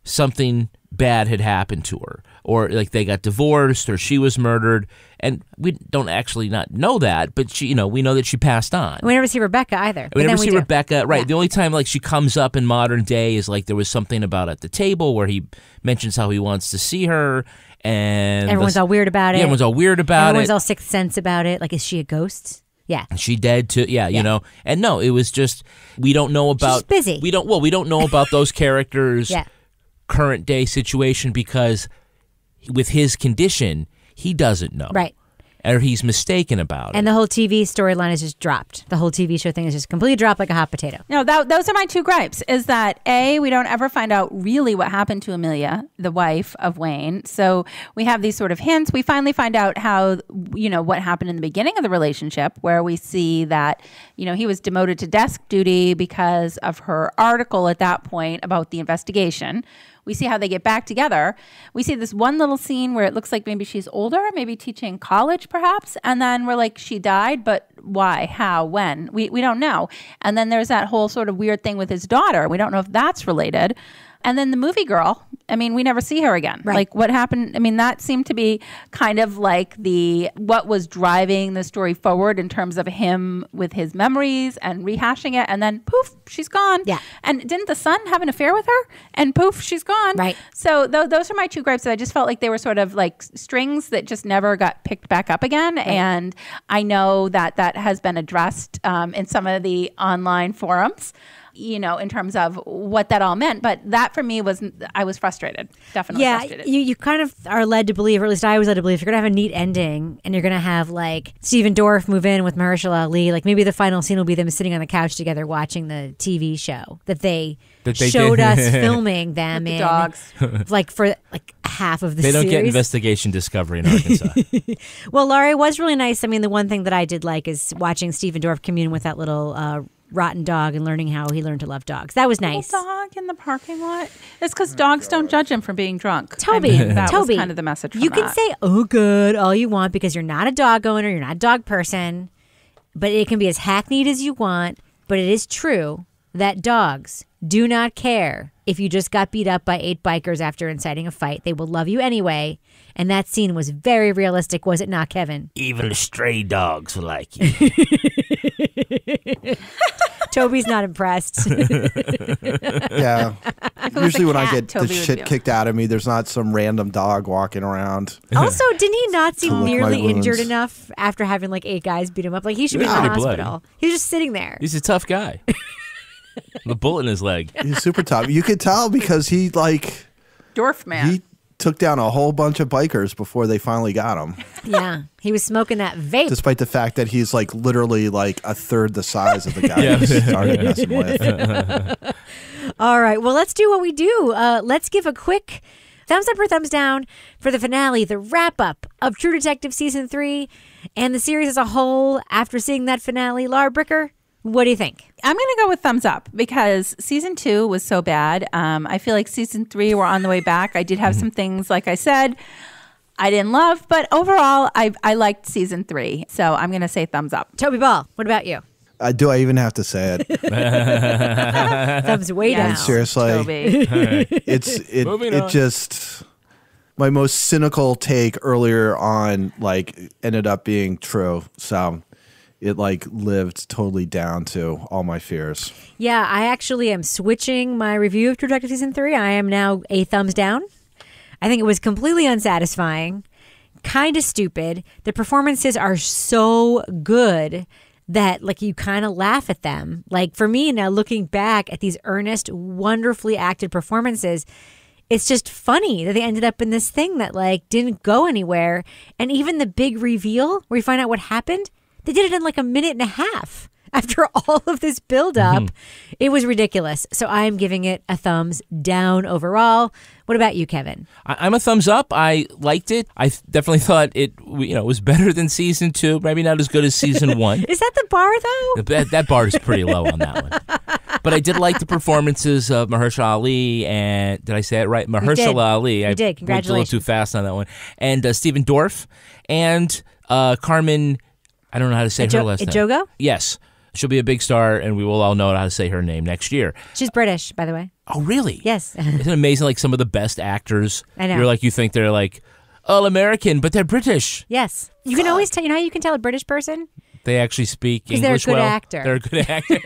Speaker 7: something bad had happened to her, or like they got divorced, or she was murdered, and we don't actually not know that, but she, we know that she passed on.
Speaker 6: We never see Rebecca either.
Speaker 7: We never see Rebecca, right? Yeah. The only time like she comes up in modern day is like there was something about at the table where he mentions how he wants to see her, and
Speaker 6: everyone's all weird about it.
Speaker 7: Yeah, everyone's all weird about
Speaker 6: Everyone's all sixth sense about it. Like, is she a ghost? Yeah.
Speaker 7: And she dead too. Yeah, yeah. And no, it was just we don't know about.
Speaker 6: She's busy.
Speaker 7: We don't know about those characters.
Speaker 6: Yeah.
Speaker 7: Current day situation, because with his condition, he doesn't know.
Speaker 6: Right.
Speaker 7: Or he's mistaken about it.
Speaker 6: And the whole TV storyline is just dropped. The whole TV show thing is just completely dropped like a hot potato.
Speaker 9: No, those are my 2 gripes, is that A, we don't ever find out really what happened to Amelia, the wife of Wayne. So we have these sort of hints. We finally find out how, what happened in the beginning of the relationship, where we see that, he was demoted to desk duty because of her article at that point about the investigation. We see how they get back together. We see this one little scene where it looks like maybe she's older, maybe teaching college perhaps. And then we're like, she died, but why, how, when? We don't know. And then there's that whole sort of weird thing with his daughter. We don't know if that's related. And then the movie girl, we never see her again.
Speaker 6: Right.
Speaker 9: Like what happened? That seemed to be kind of like what was driving the story forward in terms of him with his memories and rehashing it. And then poof, she's gone.
Speaker 6: Yeah.
Speaker 9: And didn't the son have an affair with her? And poof, she's gone.
Speaker 6: Right.
Speaker 9: So those are my 2 gripes. That I just felt like they were sort of like strings that just never got picked back up again. Right. And I know that has been addressed in some of the online forums, in terms of what that all meant. But that for me I was frustrated. Definitely frustrated.
Speaker 6: You kind of are led to believe, or at least I was led to believe, if you're going to have a neat ending and you're going to have like Steven Dorff move in with Mahershala Ali, like maybe the final scene will be them sitting on the couch together watching the TV show that they showed us filming them
Speaker 9: with the
Speaker 6: in.
Speaker 9: Dogs.
Speaker 6: Like for like half of the
Speaker 7: series. They don't get Investigation Discovery in Arkansas.
Speaker 6: Well, Laura, it was really nice. The one thing that I did like is watching Steven Dorff commune with that little rotten dog and learning how he learned to love dogs. That was nice.
Speaker 9: Little dog in the parking lot. It's because dogs don't judge him for being drunk.
Speaker 6: Toby,
Speaker 9: that was kind of the message from
Speaker 6: you can say, oh, good, all you want, because you're not a dog owner, you're not a dog person, but it can be as hackneyed as you want. But it is true that dogs do not care if you just got beat up by 8 bikers after inciting a fight. They will love you anyway. And that scene was very realistic, was it not, Kevin?
Speaker 7: Even stray dogs like you.
Speaker 6: Toby's not impressed.
Speaker 8: Yeah. Usually when I get the shit kicked out of me, there's not some random dog walking around.
Speaker 6: Also, didn't he not seem nearly injured enough after having like 8 guys beat him up? Like he should be in the hospital.
Speaker 7: Bloody.
Speaker 6: He was just sitting there.
Speaker 7: He's a tough guy. The bullet in his leg.
Speaker 8: He's super tough. You could tell because he
Speaker 9: Dorff man.
Speaker 8: He took down a whole bunch of bikers before they finally got him.
Speaker 6: Yeah, he was smoking that vape.
Speaker 8: Despite the fact that he's like literally like a third the size of the guy he started messing with.
Speaker 6: All right, well, let's do what we do. Let's give a quick thumbs up or thumbs down for the finale, the wrap-up of True Detective Season 3 and the series as a whole after seeing that finale. Laura Bricker, What do you think?
Speaker 9: I'm going to go with thumbs up because season 2 was so bad. I feel like season 3, we're on the way back. I did have some things, like I said, I didn't love, but overall, I liked season 3. So I'm going to say thumbs up.
Speaker 6: Toby Ball, what about you?
Speaker 8: Do I even have to say it?
Speaker 6: Thumbs way down.
Speaker 8: Seriously,
Speaker 9: Toby.
Speaker 8: it just, my most cynical take earlier on ended up being true. So it lived totally down to all my fears.
Speaker 6: Yeah, I actually am switching my review of True Detective season 3. I am now a thumbs down. I think it was completely unsatisfying, kind of stupid. The performances are so good that you kind of laugh at them. For me now, looking back at these earnest, wonderfully acted performances, it's just funny that they ended up in this thing that didn't go anywhere. And even the big reveal where you find out what happened, they did it in a minute and a half. After all of this buildup, it was ridiculous. So I'm giving it a thumbs down overall. What about you, Kevin?
Speaker 7: I'm a thumbs up. I liked it. I definitely thought it was better than season 2. Maybe not as good as season 1.
Speaker 6: Is that the bar, though?
Speaker 7: That bar is pretty low on that one. But I did like the performances of Mahershala Ali and, did I say it right? Mahershala Ali.
Speaker 6: You did. Congratulations.
Speaker 7: I went a little too fast on that one. And Stephen Dorff and Carmen, I don't know how to say her last name.
Speaker 6: Ejogo?
Speaker 7: Yes. She'll be a big star, and we will all know how to say her name next year.
Speaker 6: She's British, by the way.
Speaker 7: Oh, really?
Speaker 6: Yes.
Speaker 7: Isn't it amazing? Some of the best actors.
Speaker 6: I know.
Speaker 7: You think they're all American, but they're British.
Speaker 6: Yes. You can always tell. You know how you can tell a British person?
Speaker 7: They actually speak English
Speaker 6: they're a good
Speaker 7: well.
Speaker 6: actor.
Speaker 7: They're a good actor.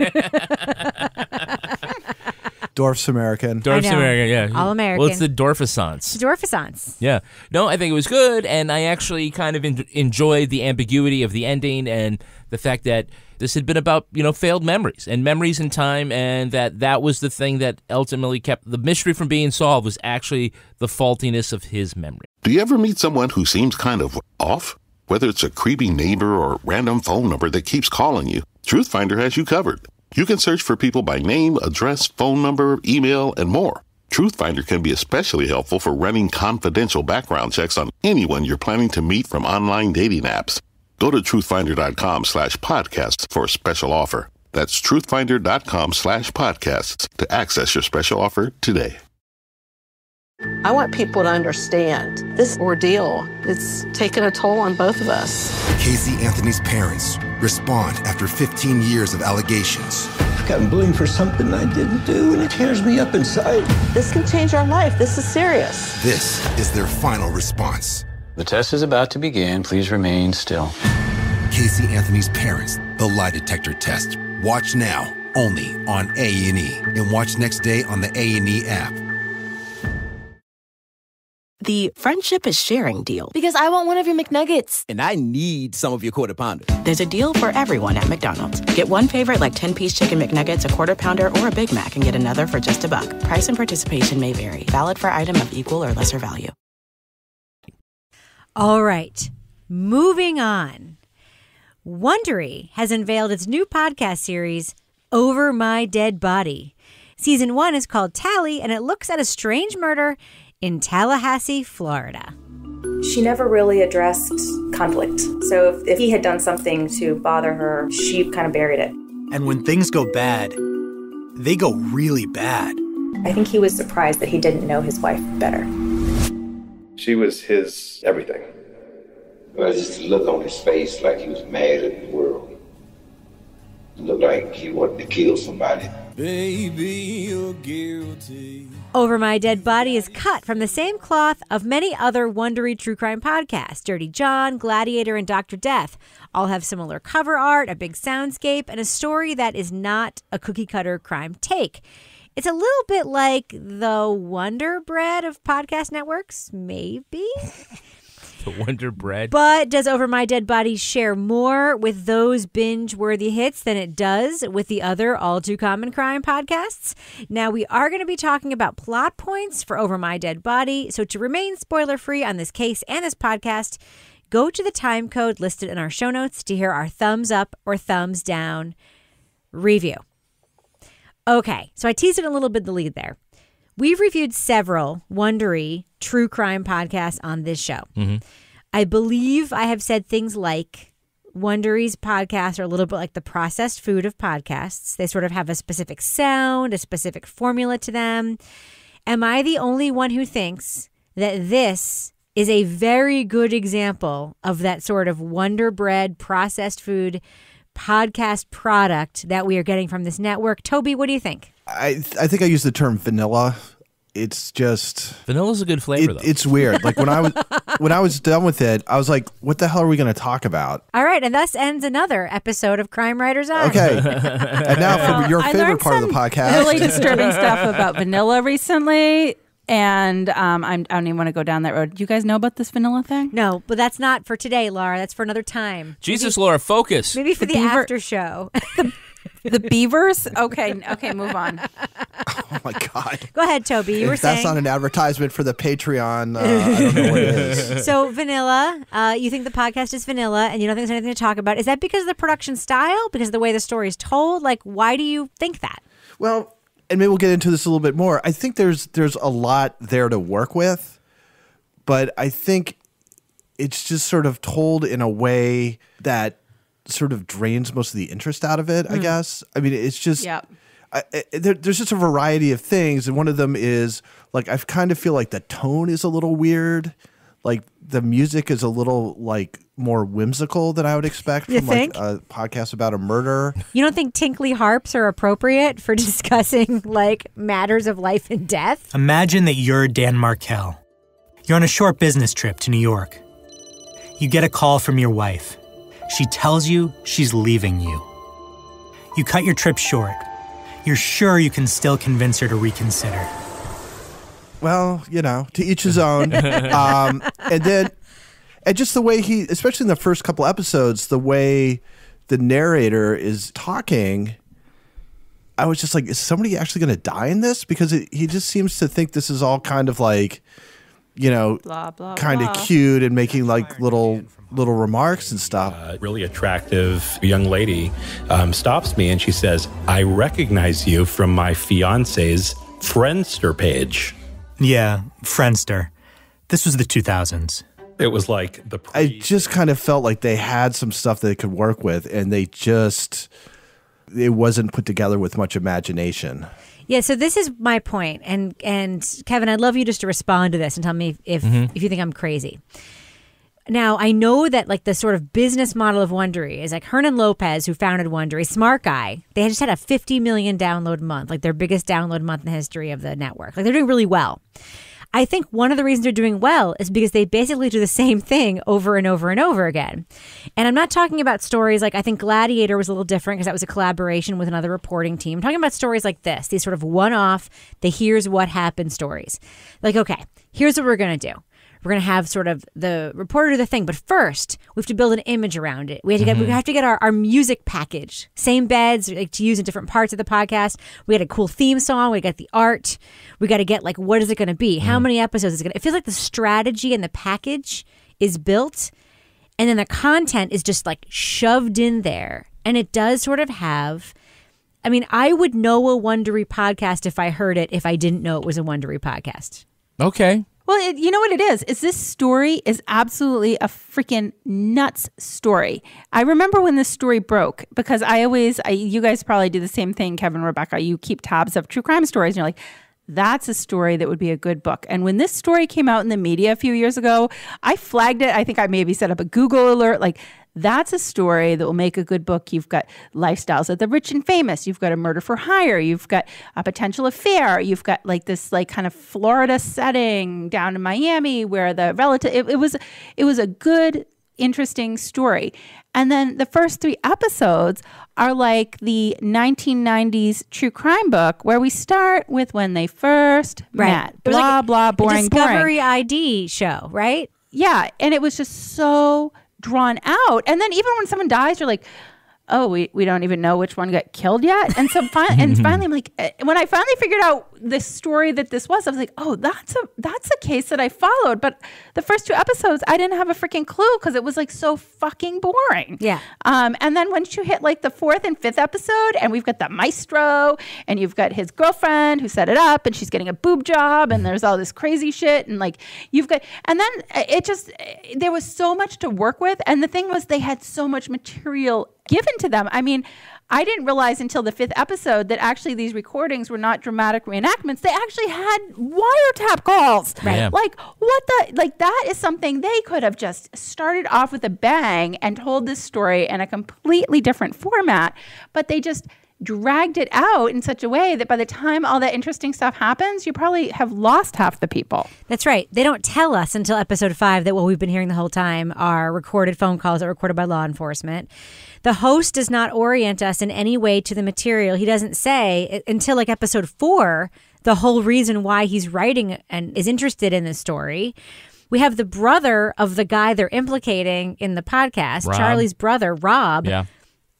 Speaker 8: Dorff's American.
Speaker 7: Dorff's American, yeah.
Speaker 6: All American.
Speaker 7: Well, it's the Dorfissance.
Speaker 6: Dorfissance.
Speaker 7: Yeah. No, I think it was good, and I actually kind of enjoyed the ambiguity of the ending and the fact that this had been about, failed memories and memories in time, and that was the thing that ultimately kept the mystery from being solved was actually the faultiness of his memory.
Speaker 12: Do you ever meet someone who seems kind of off? Whether it's a creepy neighbor or random phone number that keeps calling you, Truthfinder has you covered. You can search for people by name, address, phone number, email, and more. Truthfinder can be especially helpful for running confidential background checks on anyone you're planning to meet from online dating apps. Go to truthfinder.com/podcasts for a special offer. That's truthfinder.com/podcasts to access your special offer today.
Speaker 13: I want people to understand this ordeal. It's taken a toll on both of us.
Speaker 3: Casey Anthony's parents respond after 15 years of allegations.
Speaker 1: I've gotten blamed for something I didn't do, and it tears me up inside.
Speaker 13: This can change our life. This is serious.
Speaker 3: This is their final response.
Speaker 2: The test is about to begin. Please remain still.
Speaker 3: Casey Anthony's parents, the lie detector test. Watch now, only on A&E. And watch next day on the A&E app.
Speaker 4: The friendship is sharing deal.
Speaker 14: Because I want one of your McNuggets.
Speaker 5: And I need some of your Quarter Pounder.
Speaker 4: There's a deal for everyone at McDonald's. Get one favorite like 10-piece chicken McNuggets, a Quarter Pounder, or a Big Mac and get another for just $1. Price and participation may vary. Valid for item of equal or lesser value.
Speaker 6: All right. Moving on. Wondery has unveiled its new podcast series, Over My Dead Body. Season 1 is called Tally, and it looks at a strange murder in Tallahassee, Florida.
Speaker 15: She never really addressed conflict. So if he had done something to bother her, she kind of buried it.
Speaker 16: And when things go bad, they go really bad.
Speaker 15: I think he was surprised that he didn't know his wife better.
Speaker 17: She was his everything.
Speaker 11: Well, just the look on his face like he was mad at the world. It looked like he wanted to kill somebody.
Speaker 1: Baby, you're guilty.
Speaker 6: Over My Dead Body is cut from the same cloth of many other Wondery true crime podcasts. Dirty John, Gladiator, and Dr. Death all have similar cover art, a big soundscape, and a story that is not a cookie-cutter crime take. It's a little bit like the Wonder Bread of podcast networks, maybe?
Speaker 7: The Wonder Bread.
Speaker 6: But does Over My Dead Body share more with those binge-worthy hits than it does with the other all-too-common crime podcasts? Now, we are going to be talking about plot points for Over My Dead Body, so to remain spoiler-free on this case and this podcast, go to the time code listed in our show notes to hear our thumbs up or thumbs down review. Okay, so I teased it a little bit the lead there. We've reviewed several Wondery true crime podcasts on this show. Mm-hmm. I believe I have said things like Wondery's podcasts are a little bit like the processed food of podcasts. They sort of have a specific sound, a specific formula to them. Am I the only one who thinks that this is a very good example of that sort of Wonder Bread processed food podcast product that we are getting from this network? Toby, what do you think?
Speaker 8: I think I used the term vanilla. It's just
Speaker 7: vanilla's a good flavor, though.
Speaker 8: It's weird. Like when I was done with it, I was like, "What the hell are we going to talk about?"
Speaker 6: All right, and thus ends another episode of Crime Writers On.
Speaker 8: Okay, and now for your favorite part of the podcast,
Speaker 9: really disturbing stuff about vanilla recently. And I don't even want to go down that road. Do you guys know about this vanilla thing?
Speaker 6: No, but that's not for today, Laura. That's for another time.
Speaker 7: Jesus, Laura, focus.
Speaker 6: Maybe for the after show.
Speaker 9: The beavers? Okay, move on.
Speaker 8: Oh my God.
Speaker 6: Go ahead, Toby. You were
Speaker 8: if that's
Speaker 6: saying.
Speaker 8: not an advertisement for the Patreon, I don't know what it is.
Speaker 6: So vanilla, you think the podcast is vanilla and you don't think there's anything to talk about. Is that because of the production style? Because of the way the story is told? Like, why do you think that?
Speaker 8: Well, and maybe we'll get into this a little bit more. I think there's a lot there to work with, but I think it's just sort of told in a way that sort of drains most of the interest out of it, I guess. I mean, it's just, there's just a variety of things. And one of them is like, I kind of feel like the tone is a little weird. Like the music is a little like more whimsical than I would expect from like a podcast about a murder.
Speaker 6: You don't think tinkly harps are appropriate for discussing like matters of life and death?
Speaker 16: Imagine that you're Dan Markel. You're on a short business trip to New York. You get a call from your wife. She tells you she's leaving you. You cut your trip short. You're sure you can still convince her to reconsider.
Speaker 8: Well, you know, to each his own. And just the way he, especially in the first couple episodes, the way the narrator is talking, I was just like, is somebody actually going to die in this? Because he just seems to think this is all kind of like, you know, kind of cute and making like little remarks and stuff.
Speaker 18: Really attractive young lady stops me and she says, "I recognize you from my fiance's Friendster page."
Speaker 16: Yeah, Friendster. This was the 2000s.
Speaker 18: It was like
Speaker 8: I just kind of felt like they had some stuff that they could work with, and it wasn't put together with much imagination.
Speaker 6: Yeah, so this is my point, and Kevin, I'd love you just to respond to this and tell me if you think I'm crazy. Now, I know that like the sort of business model of Wondery is like Hernan Lopez, who founded Wondery, smart guy. They just had a 50 million download month, like their biggest download month in the history of the network. Like they're doing really well. I think one of the reasons they're doing well is because they basically do the same thing over and over and over again. And I'm not talking about stories like, I think Gladiator was a little different because that was a collaboration with another reporting team. I'm talking about stories like this, these sort of one-off, the here's what happened stories. Like, okay, here's what we're going to do. We're going to have sort of the reporter do the thing, but first we have to build an image around it. We have to get our music package, same beds like, to use in different parts of the podcast. We got a cool theme song. We got the art. We got to get like, what is it going to be? How many episodes is it going to? It feels like the strategy and the package is built, and then the content is just like shoved in there. And it does sort of have. I mean, I would know a Wondery podcast if I heard it. If I didn't know it was a Wondery podcast.
Speaker 7: Okay.
Speaker 9: Well, you know what it is this story is absolutely a freaking nuts story. I remember when this story broke because you guys probably do the same thing, Kevin, Rebecca. You keep tabs of true crime stories and you're like, that's a story that would be a good book. And when this story came out in the media a few years ago, I flagged it. I think I maybe set up a Google alert. Like, that's a story that will make a good book. You've got lifestyles of the rich and famous. You've got a murder for hire. You've got a potential affair. You've got like this like kind of Florida setting down in Miami where the relative, it was a good, interesting story. And then the first 3 episodes are like the 1990s true crime book where we start with when they first met. Blah, like blah, boring,
Speaker 6: Discovery ID show, right?
Speaker 9: Yeah. And it was just so drawn out. And then even when someone dies, you're like, oh, we don't even know which one got killed yet. And so finally, I'm like, when I finally figured out the story that this was, I was like, oh, that's a case that I followed. But the first 2 episodes, I didn't have a freaking clue because it was like so fucking boring.
Speaker 6: Yeah.
Speaker 9: And then once you hit like the 4th and 5th episode, and we've got the maestro, and you've got his girlfriend who set it up, and she's getting a boob job, and there's all this crazy shit, and like and then it just, there was so much to work with. And the thing was, they had so much material given to them. I mean, I didn't realize until the 5th episode that actually these recordings were not dramatic reenactments. They actually had wiretap calls.
Speaker 7: Right. Yeah.
Speaker 9: Like, that is something they could have just started off with a bang and told this story in a completely different format, but they just dragged it out in such a way that by the time all that interesting stuff happens, you probably have lost half the people.
Speaker 6: That's right. They don't tell us until episode 5 that what we've been hearing the whole time are recorded phone calls that are recorded by law enforcement. The host does not orient us in any way to the material. He doesn't say until like episode 4 the whole reason why he's writing and is interested in this story. We have the brother of the guy they're implicating in the podcast,
Speaker 7: Rob.
Speaker 6: Charlie's brother, Rob,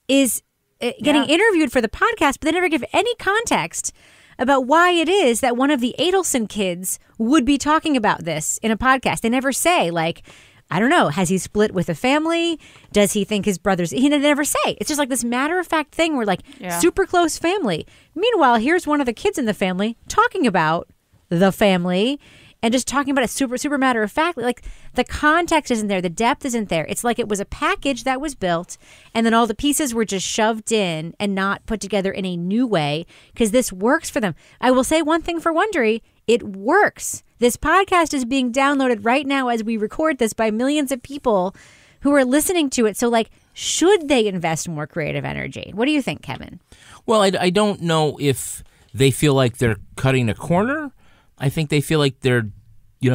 Speaker 6: is getting interviewed for the podcast, but they never give any context about why it is that one of the Adelson kids would be talking about this in a podcast. They never say, like, I don't know, has he split with a family? Does he think his brother's... He never say. It's just like this matter-of-fact thing where, like, super close family. Meanwhile, here's one of the kids in the family talking about the family and just talking about it super matter-of-factly. Like, the context isn't there. The depth isn't there. It's like it was a package that was built, and then all the pieces were just shoved in and not put together in a new way, because this works for them. I will say one thing for Wondery. It works. This podcast is being downloaded right now as we record this by millions of people who are listening to it. So, like, should they invest more creative energy? What do you think, Kevin?
Speaker 7: Well, I don't know if they feel like they're cutting a corner. I think they feel like they're,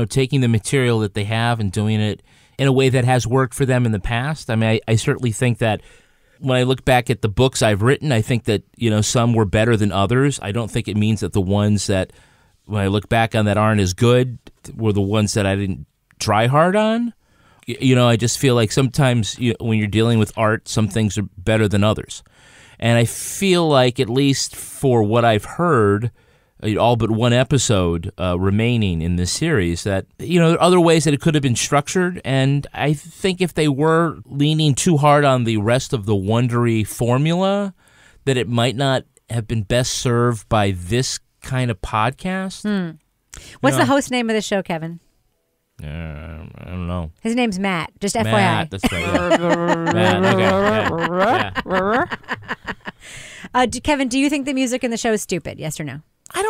Speaker 7: taking the material that they have and doing it in a way that has worked for them in the past. I mean, I certainly think that when I look back at the books I've written, I think that, some were better than others. I don't think it means that the ones that, when I look back on that aren't as good, were the ones that I didn't try hard on. I just feel like sometimes when you're dealing with art, some things are better than others. And I feel like, at least for what I've heard, all but one episode remaining in this series, that, there are other ways that it could have been structured. And I think if they were leaning too hard on the rest of the Wondery formula, that it might not have been best served by this kind of podcast.
Speaker 6: What's the host name of the show, Kevin?
Speaker 7: I don't know.
Speaker 6: His name's Matt. Just FYI.
Speaker 7: Matt, that's right. Yeah. Matt, okay.
Speaker 6: Kevin, do you think the music in the show is stupid? Yes or no?
Speaker 7: I'm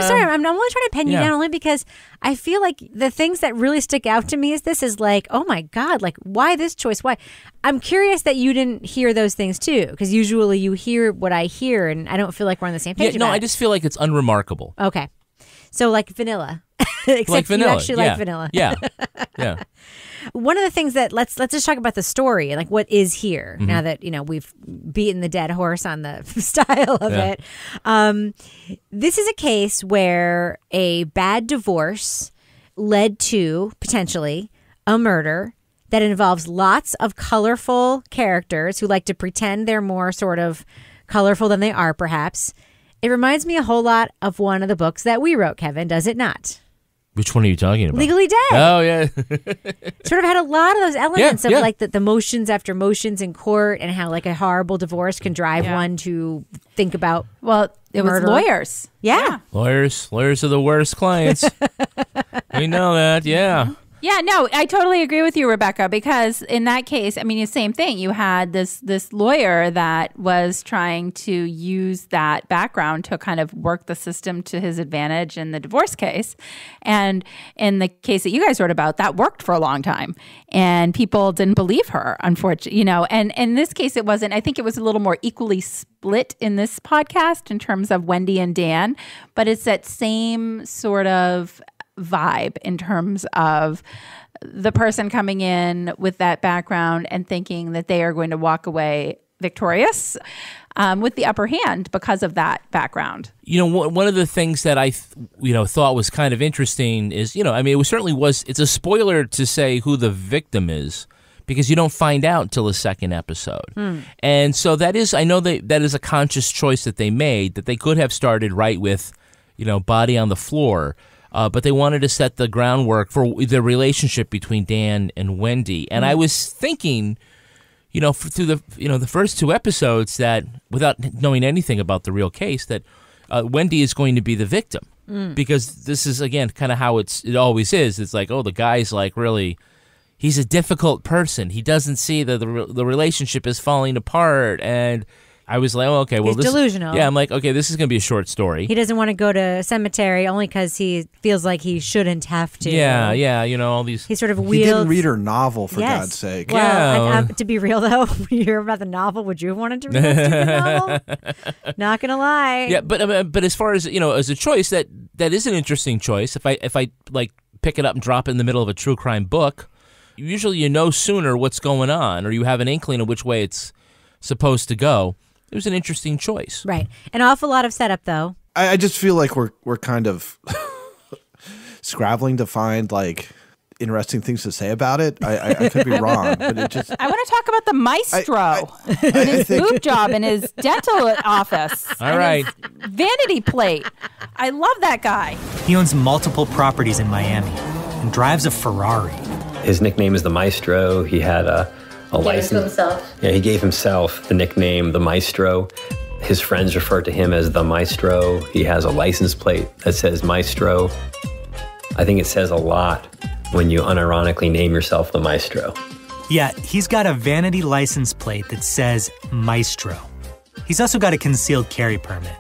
Speaker 6: sorry. I'm only trying to pin you down only because I feel like the things that really stick out to me is like, oh my God, like, why this choice? Why? I'm curious that you didn't hear those things too, because usually you hear what I hear and I don't feel like we're on the same page.
Speaker 7: I just feel like it's unremarkable.
Speaker 6: Okay. So like vanilla. Except
Speaker 7: like vanilla.
Speaker 6: You actually like vanilla.
Speaker 7: Yeah.
Speaker 6: One of the things that let's just talk about the story and like what is here now that we've beaten the dead horse on the style of it. This is a case where a bad divorce led to potentially a murder that involves lots of colorful characters who like to pretend they're more sort of colorful than they are, perhaps. It reminds me a whole lot of one of the books that we wrote, Kevin, does it not?
Speaker 7: Which one are you talking about?
Speaker 6: Legally Dead.
Speaker 7: Oh, yeah.
Speaker 6: Sort of had a lot of those elements of like the motions after motions in court and how like a horrible divorce can drive one to think about
Speaker 9: it
Speaker 6: murder.
Speaker 9: Was lawyers.
Speaker 6: Yeah.
Speaker 7: Lawyers are the worst clients. We know that, yeah.
Speaker 9: Yeah, no, I totally agree with you, Rebecca, because in that case, I mean, the same thing. You had this lawyer that was trying to use that background to kind of work the system to his advantage in the divorce case. And in the case that you guys wrote about, that worked for a long time. And people didn't believe her, unfortunately, and in this case, it wasn't. I think it was a little more equally split in this podcast in terms of Wendy and Dan, but it's that same sort of vibe in terms of the person coming in with that background and thinking that they are going to walk away victorious with the upper hand because of that background.
Speaker 7: One of the things that I thought was kind of interesting is, it certainly was, it's a spoiler to say who the victim is, because you don't find out until the second episode. And so that is, I know that is a conscious choice that they made, that they could have started right with, body on the floor, but they wanted to set the groundwork for the relationship between Dan and Wendy. And I was thinking, through the first 2 episodes, that without knowing anything about the real case, that Wendy is going to be the victim. Because this is, again, kind of how it always is. It's like, the guy's like really, he's a difficult person. He doesn't see that the relationship is falling apart. And I was like, okay, well,
Speaker 6: he's delusional.
Speaker 7: Yeah, I'm like, okay, this is going to be a short story.
Speaker 6: He doesn't want to go to a cemetery only because he feels like he shouldn't have to.
Speaker 7: Yeah, all these.
Speaker 6: He sort of
Speaker 8: He didn't read her novel, for God's sake.
Speaker 6: Well, to be real, though, when you hear about the novel, would you have wanted to read that stupid novel? Not going to lie.
Speaker 7: Yeah, but as far as, as a choice, that is an interesting choice. If I like pick it up and drop it in the middle of a true crime book, usually you know sooner what's going on, or you have an inkling of which way it's supposed to go. It was an interesting choice.
Speaker 6: Right. An awful lot of setup, though.
Speaker 8: I just feel like we're kind of scrabbling to find like interesting things to say about it. I could be wrong, but it just.
Speaker 9: I want to talk about the maestro and his boob job in his dental office.
Speaker 7: All right.
Speaker 9: Vanity plate. I love that guy.
Speaker 16: He owns multiple properties in Miami and drives a Ferrari.
Speaker 19: His nickname is the Maestro. He had a license.
Speaker 15: To himself.
Speaker 19: Yeah, he gave himself the nickname the Maestro. His friends refer to him as the Maestro. He has a license plate that says Maestro. I think it says a lot when you unironically name yourself the Maestro.
Speaker 16: Yeah, he's got a vanity license plate that says Maestro. He's also got a concealed carry permit.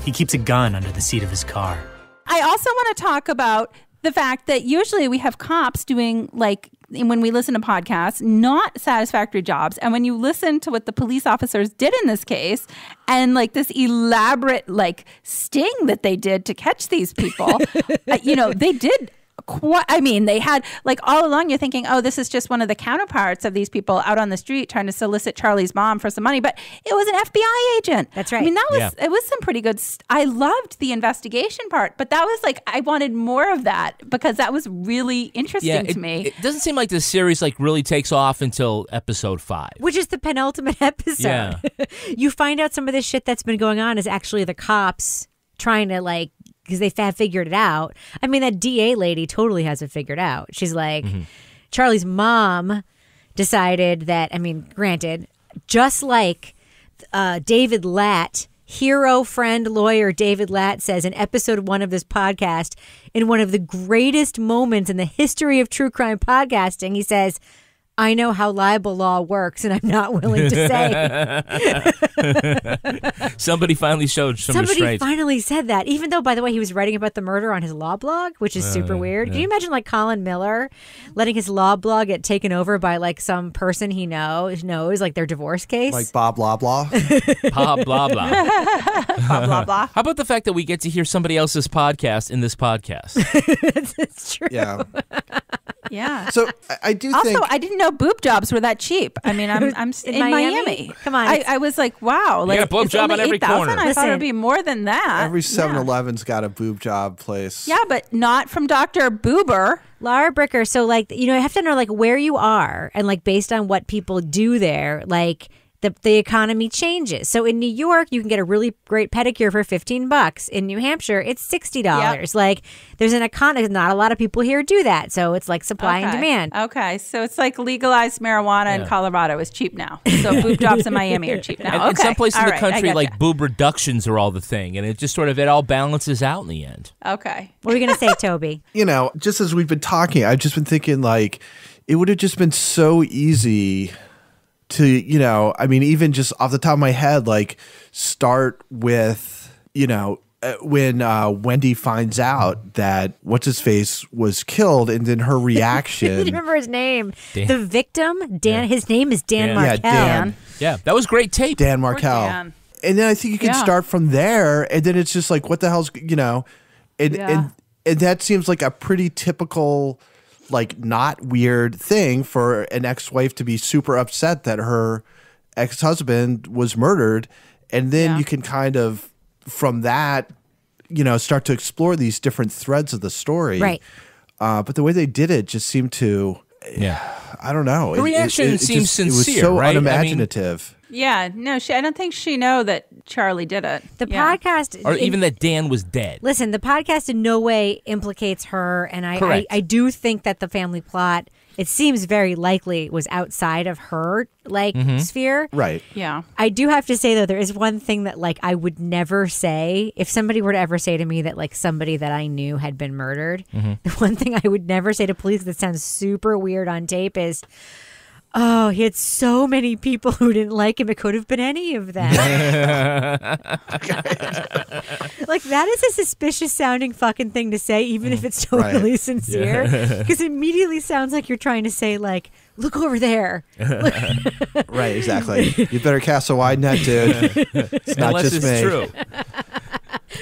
Speaker 16: He keeps a gun under the seat of his car.
Speaker 9: I also want to talk about the fact that usually we have cops doing, like, when we listen to podcasts, not satisfactory jobs. And when you listen to what the police officers did in this case, and like this elaborate like sting that they did to catch these people, they did they had, like, all along you're thinking, oh, this is just one of the counterparts of these people out on the street trying to solicit Charlie's mom for some money. But it was an FBI agent.
Speaker 6: That's right.
Speaker 9: I mean, it was some pretty good. I loved the investigation part, but that was like, I wanted more of that because that was really interesting to me.
Speaker 7: It doesn't seem like the series like really takes off until episode 5.
Speaker 6: Which is the penultimate episode.
Speaker 7: Yeah.
Speaker 6: You find out some of this shit that's been going on is actually the cops trying to, like, because they have figured it out. I mean, that DA lady totally has it figured out. She's like, Charlie's mom decided that, I mean, granted, just like David Latt, hero friend lawyer David Latt says in episode 1 of this podcast, in one of the greatest moments in the history of true crime podcasting, he says, I know how libel law works, and I'm not willing to say.
Speaker 7: Somebody finally showed some restraint.
Speaker 6: Somebody finally said that, even though, by the way, he was writing about the murder on his law blog, which is super weird. Can you imagine, like, Colin Miller letting his law blog get taken over by, like, some person he knows, like their divorce case?
Speaker 8: Like Bob Blah Blah?
Speaker 7: Bob Blah Blah.
Speaker 9: Blah, blah, blah.
Speaker 7: How about the fact that we get to hear somebody else's podcast in this podcast?
Speaker 6: It's true.
Speaker 8: Yeah.
Speaker 9: Yeah.
Speaker 8: So I do
Speaker 9: also,
Speaker 8: think.
Speaker 9: I didn't know boob jobs were that cheap. I mean, I'm in Miami.
Speaker 6: Come on.
Speaker 9: I was like, wow. Like,
Speaker 7: got a boob job on every
Speaker 9: 8,000?
Speaker 7: corner.
Speaker 9: I thought it would be more than that.
Speaker 8: Every 7-Eleven's got a boob job place.
Speaker 9: Yeah, but not from Dr. Boober.
Speaker 6: Laura Bricker. So, like, you have to know, like, where you are and, like, based on what people do there, like, the economy changes. So in New York, you can get a really great pedicure for $15. In New Hampshire, it's $60.
Speaker 9: Yep.
Speaker 6: Like, there's an economy. Not a lot of people here do that. So it's like supply and demand.
Speaker 9: Okay. So it's like legalized marijuana in Colorado is cheap now. So boob jobs in Miami are cheap now.
Speaker 7: And in some places in the country, like, boob reductions are all the thing. And it just sort of, it all balances out in the end.
Speaker 9: Okay.
Speaker 6: What are we going to say, Toby?
Speaker 8: Just as we've been talking, I've just been thinking, like, it would have just been so easy to, I mean, even just off the top of my head, like, start with, when Wendy finds out that what's-his-face was killed, and then her reaction.
Speaker 6: Do you remember his name?
Speaker 7: Dan.
Speaker 6: The victim, Dan. Yeah. His name is Dan Markel.
Speaker 8: Yeah, Dan.
Speaker 7: Yeah, that was great tape.
Speaker 8: Dan Markel.
Speaker 9: Dan.
Speaker 8: And then I think you can start from there, and then it's just like, what the hell's, and that seems like a pretty typical, like, not weird thing for an ex-wife to be super upset that her ex-husband was murdered. And then you can kind of, from that, start to explore these different threads of the story.
Speaker 6: Right.
Speaker 8: But the way they did it just seemed to, I don't know.
Speaker 7: Her reaction seems sincere,
Speaker 8: it was so
Speaker 7: right?
Speaker 8: unimaginative.
Speaker 9: Yeah, no, I don't think she know that Charlie did it.
Speaker 6: The podcast,
Speaker 7: or even that Dan was dead.
Speaker 6: Listen, the podcast in no way implicates her, and I do think that the family plot, it seems very likely, was outside of her sphere.
Speaker 8: Right.
Speaker 9: Yeah.
Speaker 6: I do have to say though, there is one thing that I would never say if somebody were to ever say to me that somebody that I knew had been murdered. The one thing I would never say to police that sounds super weird on tape is, oh, he had so many people who didn't like him. It could have been any of them. That is a suspicious sounding fucking thing to say, even if it's totally sincere. Because it immediately sounds like you're trying to say, look over there.
Speaker 8: Right, exactly. You better cast a wide net, dude. It's not
Speaker 7: Unless
Speaker 8: just
Speaker 7: it's
Speaker 8: me.
Speaker 7: true.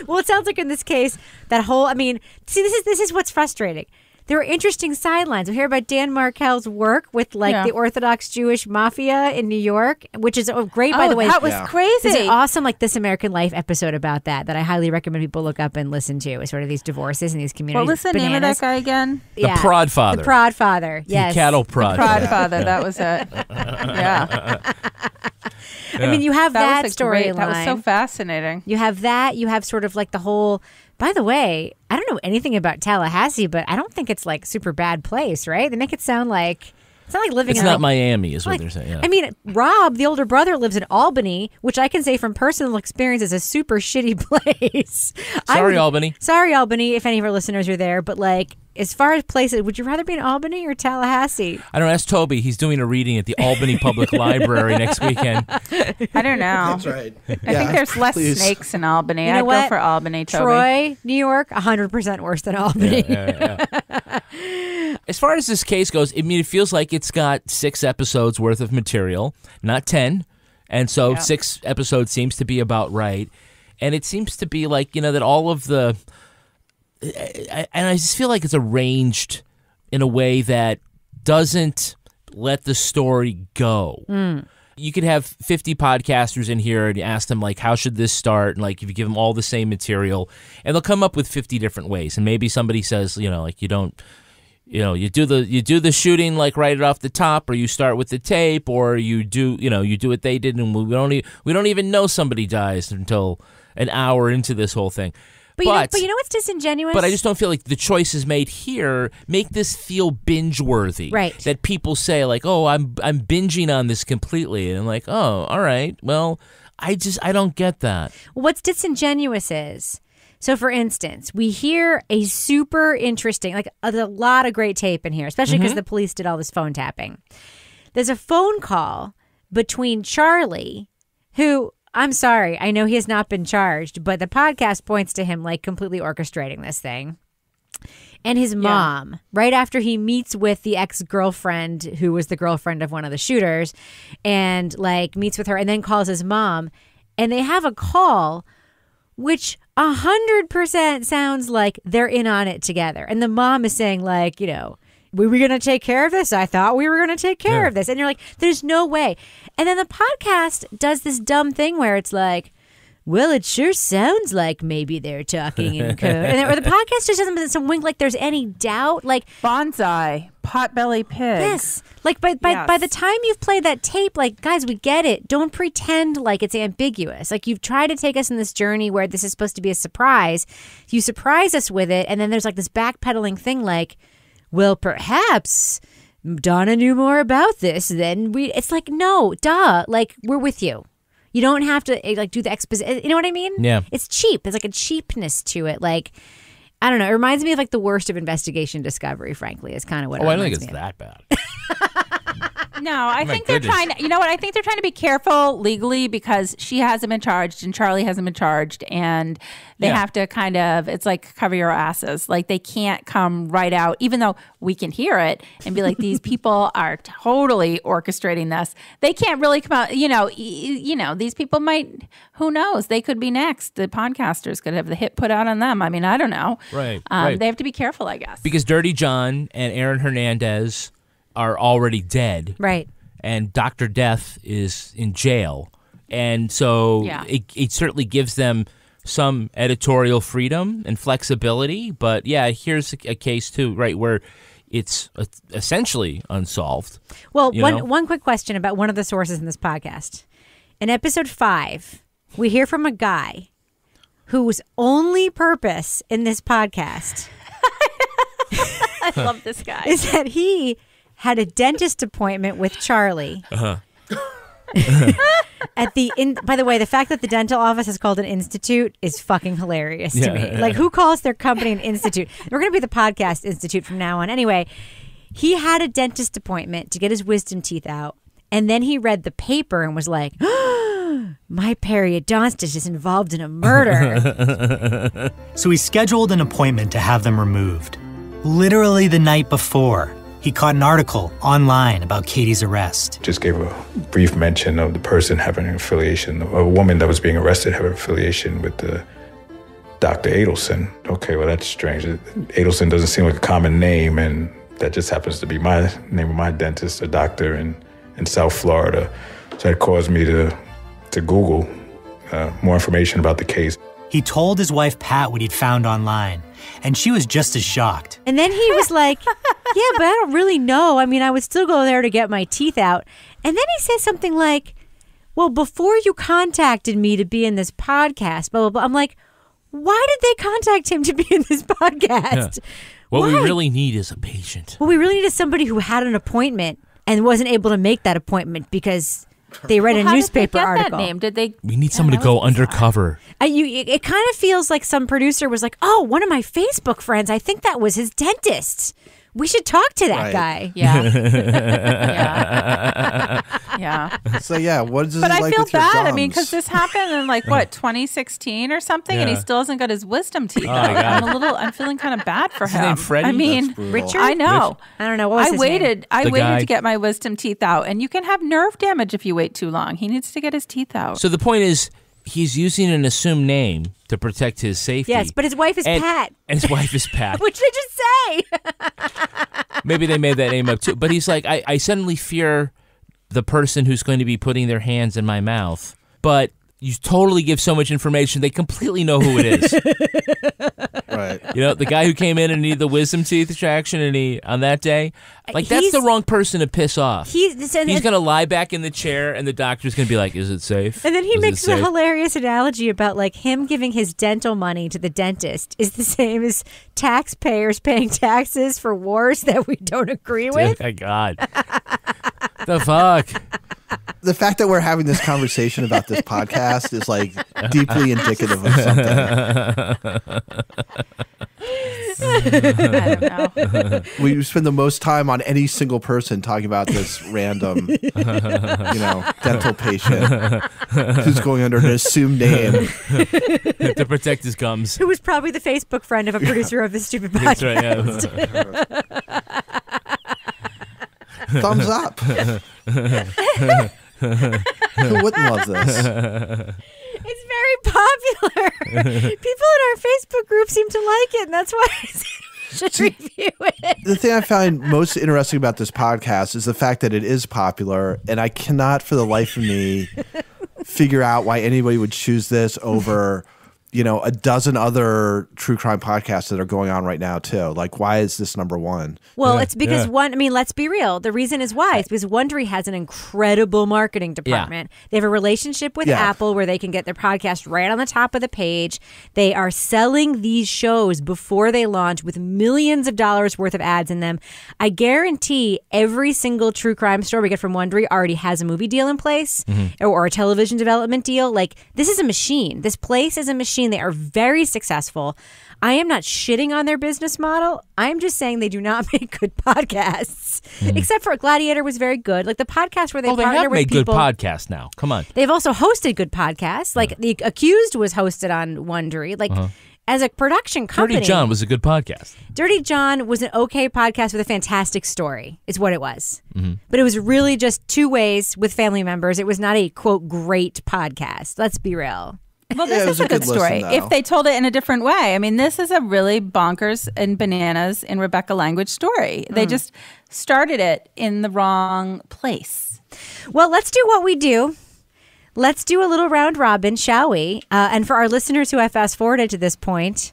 Speaker 6: Well, it sounds like in this case, that whole, see, this is what's frustrating. There were interesting sidelines. We hear about Dan Markel's work with the Orthodox Jewish mafia in New York, which is great, by the way.
Speaker 9: That was crazy.
Speaker 6: There's an awesome This American Life episode about that I highly recommend people look up and listen to. It's sort of these divorces in these communities.
Speaker 9: What was the name of that guy again?
Speaker 7: The Prod Father.
Speaker 6: The Prod Father, yes.
Speaker 7: The cattle prod.
Speaker 9: The Prod Father, that was it. Yeah.
Speaker 6: You have that storyline.
Speaker 9: That was so fascinating.
Speaker 6: You have that. You have sort of the whole. By the way, I don't know anything about Tallahassee, but I don't think it's super bad place, right? They make it sound like it's not living.
Speaker 7: It's not Miami, is what they're saying. Yeah.
Speaker 6: Rob, the older brother, lives in Albany, which I can say from personal experience is a super shitty place.
Speaker 7: Sorry, Albany.
Speaker 6: Sorry, Albany, if any of our listeners are there, but as far as places, would you rather be in Albany or Tallahassee?
Speaker 7: I don't know. Ask Toby. He's doing a reading at the Albany Public Library next weekend.
Speaker 9: I don't know.
Speaker 8: That's right.
Speaker 9: I think there's less snakes in Albany.
Speaker 6: You know
Speaker 9: I'd go for Albany, Toby.
Speaker 6: Troy, New York, 100% worse than Albany.
Speaker 7: Yeah. As far as this case goes, it feels like it's got 6 episodes worth of material, not 10. And so 6 episodes seems to be about right. And it seems to be that all of the... And I just feel like it's arranged in a way that doesn't let the story go. You could have 50 podcasters in here and ask them, how should this start? And, if you give them all the same material, and they'll come up with 50 different ways. And maybe somebody says, you don't, you do the shooting, right off the top, or you start with the tape, or you do what they did, and we don't even know somebody dies until an hour into this whole thing.
Speaker 6: But you know what's disingenuous?
Speaker 7: But I just don't feel like the choices made here make this feel binge-worthy.
Speaker 6: Right.
Speaker 7: That people say, oh, I'm binging on this completely. And I'm like, oh, all right. Well, I don't get that.
Speaker 6: What's disingenuous is, so for instance, we hear a super interesting, a lot of great tape in here, especially because the police did all this phone tapping. There's a phone call between Charlie, who... I'm sorry, I know he has not been charged, but the podcast points to him completely orchestrating this thing. And his mom, right after he meets with the ex-girlfriend who was the girlfriend of one of the shooters, and meets with her and then calls his mom, and they have a call which 100% sounds like they're in on it together. And the mom is saying we were going to take care of this? I thought we were going to take care of this. And you're like, there's no way. And then the podcast does this dumb thing where it's well, it sure sounds like maybe they're talking in code. Or the podcast just doesn't some wink like there's any doubt.
Speaker 9: Bonsai, potbelly pig.
Speaker 6: Yes. By the time you've played that tape, guys, we get it. Don't pretend like it's ambiguous. You've tried to take us in this journey where this is supposed to be a surprise. You surprise us with it. And then there's this backpedaling thing well, perhaps Donna knew more about this than we. It's no, duh. We're with you. You don't have to do the exposition. You know what I mean?
Speaker 7: Yeah.
Speaker 6: It's cheap. There's a cheapness to it. I don't know. It reminds me of the worst of Investigation Discovery, frankly, is kind of what it reminds me of.
Speaker 7: I don't think it's that bad.
Speaker 9: No, I think they're trying to, I think they're trying to be careful legally because she hasn't been charged and Charlie hasn't been charged, and they have to it's cover your asses. They can't come right out, even though we can hear it and be these people are totally orchestrating this. They can't really come out, these people might, who knows? They could be next. The podcasters could have the hit put out on them. I don't know.
Speaker 7: Right.
Speaker 9: They have to be careful, I guess.
Speaker 7: Because Dirty John and Aaron Hernandez are already dead.
Speaker 6: Right.
Speaker 7: And Dr. Death is in jail. And so it certainly gives them some editorial freedom and flexibility. But here's a case too, right, where it's essentially unsolved.
Speaker 6: Well, one quick question about one of the sources in this podcast. In episode 5, we hear from a guy whose only purpose in this podcast
Speaker 9: I love this guy.
Speaker 6: is that he had a dentist appointment with Charlie.
Speaker 7: Uh-huh.
Speaker 6: By the way, the fact that the dental office is called an institute is fucking hilarious to me.
Speaker 7: Yeah.
Speaker 6: Like, who calls their company an institute? We're going to be the podcast institute from now on. Anyway, he had a dentist appointment to get his wisdom teeth out, and then he read the paper and was like, my periodontist is involved in a murder.
Speaker 16: So he scheduled an appointment to have them removed. Literally the night before, he caught an article online about Katie's arrest.
Speaker 20: Just gave a brief mention of the person having an affiliation, a woman that was being arrested having an affiliation with the Dr. Adelson. Okay, well, that's strange. Adelson doesn't seem like a common name, and that just happens to be my name of my dentist, a doctor in South Florida. So that caused me to Google more information about the case.
Speaker 16: He told his wife, Pat, what he'd found online, and she was just as shocked.
Speaker 6: And then he was like, yeah, but I don't really know. I mean, I would still go there to get my teeth out. And then he says something like, well, before you contacted me to be in this podcast, blah, blah, blah. I'm like, why did they contact him to be in this podcast?
Speaker 7: Yeah. What we
Speaker 6: Why?
Speaker 7: really need is a patient.
Speaker 6: What we really need is somebody who had an appointment and wasn't able to make that appointment because they read a newspaper article.
Speaker 9: That name? Did they?
Speaker 7: We need someone to go undercover.
Speaker 6: It kind of feels like some producer was like, oh, one of my Facebook friends, I think that was his dentist. We should talk to that guy.
Speaker 9: Yeah. Yeah.
Speaker 8: So what is this
Speaker 9: But
Speaker 8: like
Speaker 9: I feel
Speaker 8: with your
Speaker 9: bad.
Speaker 8: gums?
Speaker 9: I mean, because this happened in 2016 or something, and he
Speaker 7: Yeah.
Speaker 9: still hasn't got his wisdom teeth
Speaker 7: Oh,
Speaker 9: out.
Speaker 7: my God.
Speaker 9: I'm feeling kind of bad for
Speaker 7: Is his
Speaker 9: him.
Speaker 7: name Freddie?
Speaker 9: I mean,
Speaker 7: That's brutal.
Speaker 6: Richard?
Speaker 9: I know.
Speaker 6: I don't know. What was his name?
Speaker 9: I
Speaker 7: The
Speaker 9: waited
Speaker 7: guy-
Speaker 9: to get my wisdom teeth out, and you can have nerve damage if you wait too long. He needs to get his teeth out.
Speaker 7: So the point is, he's using an assumed name to protect his safety.
Speaker 6: Yes, but his wife is
Speaker 7: And-
Speaker 6: Pat.
Speaker 7: And his wife is Pat.
Speaker 6: Which did you say?
Speaker 7: Maybe they made that name up too. But he's like, I suddenly fear the person who's going to be putting their hands in my mouth. But you totally give so much information, they completely know who it is.
Speaker 8: Right.
Speaker 7: You know, the guy who came in and needed the wisdom teeth extraction and on that day, like that's
Speaker 6: He's-
Speaker 7: the wrong person to piss off.
Speaker 6: He's
Speaker 7: going to lie back in the chair and the doctor's going to be like, is it safe?
Speaker 6: And then he
Speaker 7: Is it
Speaker 6: makes a
Speaker 7: safe?
Speaker 6: hilarious analogy about like him giving his dental money to the dentist is the same as taxpayers paying taxes for wars that we don't agree with.
Speaker 7: Oh, my God. The fuck?
Speaker 8: The fact that we're having this conversation about this podcast is like deeply indicative of something.
Speaker 9: I don't know.
Speaker 8: We spend the most time on any single person talking about this random, dental patient who's going under an assumed name.
Speaker 7: To protect his gums.
Speaker 6: Who was probably the Facebook friend of a producer of this stupid podcast.
Speaker 7: That's right, yeah.
Speaker 8: Thumbs up. Who wouldn't love this?
Speaker 6: It's very popular. People in our Facebook group seem to like it, and that's why I said we should review it.
Speaker 8: The thing I find most interesting about this podcast is the fact that it is popular, and I cannot for the life of me figure out why anybody would choose this over, a dozen other true crime podcasts that are going on right now too. Like, why is this number one?
Speaker 6: Well, it's because let's be real. The reason is why. It's because Wondery has an incredible marketing department. They have a relationship with Apple where they can get their podcast right on the top of the page. They are selling these shows before they launch with millions of dollars worth of ads in them. I guarantee every single true crime story we get from Wondery already has a movie deal in place or a television development deal. Like, this is a machine. This place is a machine. They are very successful. I am not shitting on their business model. I'm just saying they do not make good podcasts. Except for Gladiator was very good. Like the podcast where they partner
Speaker 7: have
Speaker 6: with
Speaker 7: made
Speaker 6: people.
Speaker 7: good podcasts now. Come on.
Speaker 6: They've also hosted good podcasts. Like The Accused was hosted on Wondery. Like as a production company.
Speaker 7: Dirty John was a good podcast.
Speaker 6: Dirty John was an okay podcast with a fantastic story, is what it was. But it was really just two ways with family members. It was not a, quote, great podcast. Let's be real.
Speaker 9: Well, this is a good story. If they told it in a different way. I mean, this is a really bonkers and bananas in Rebecca language story. They just started it in the wrong place.
Speaker 6: Well, let's do what we do. Let's do a little round robin, shall we? And for our listeners who have fast forwarded to this point,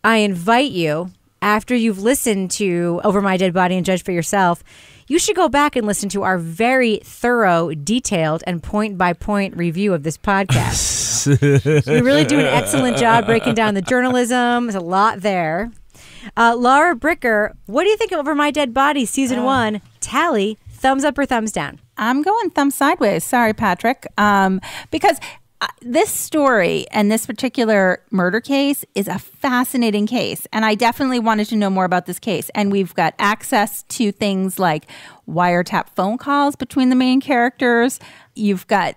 Speaker 6: I invite you after you've listened to Over My Dead Body and Judge for Yourself, you should go back and listen to our very thorough, detailed, and point-by-point review of this podcast. We really do an excellent job breaking down the journalism. There's a lot there. Laura Bricker, what do you think of Over My Dead Body Season 1? Tally, thumbs up or thumbs down?
Speaker 9: I'm going thumbs sideways. Sorry, Patrick. Because this story and this particular murder case is a fascinating case. And I definitely wanted to know more about this case. And we've got access to things like wiretap phone calls between the main characters. You've got,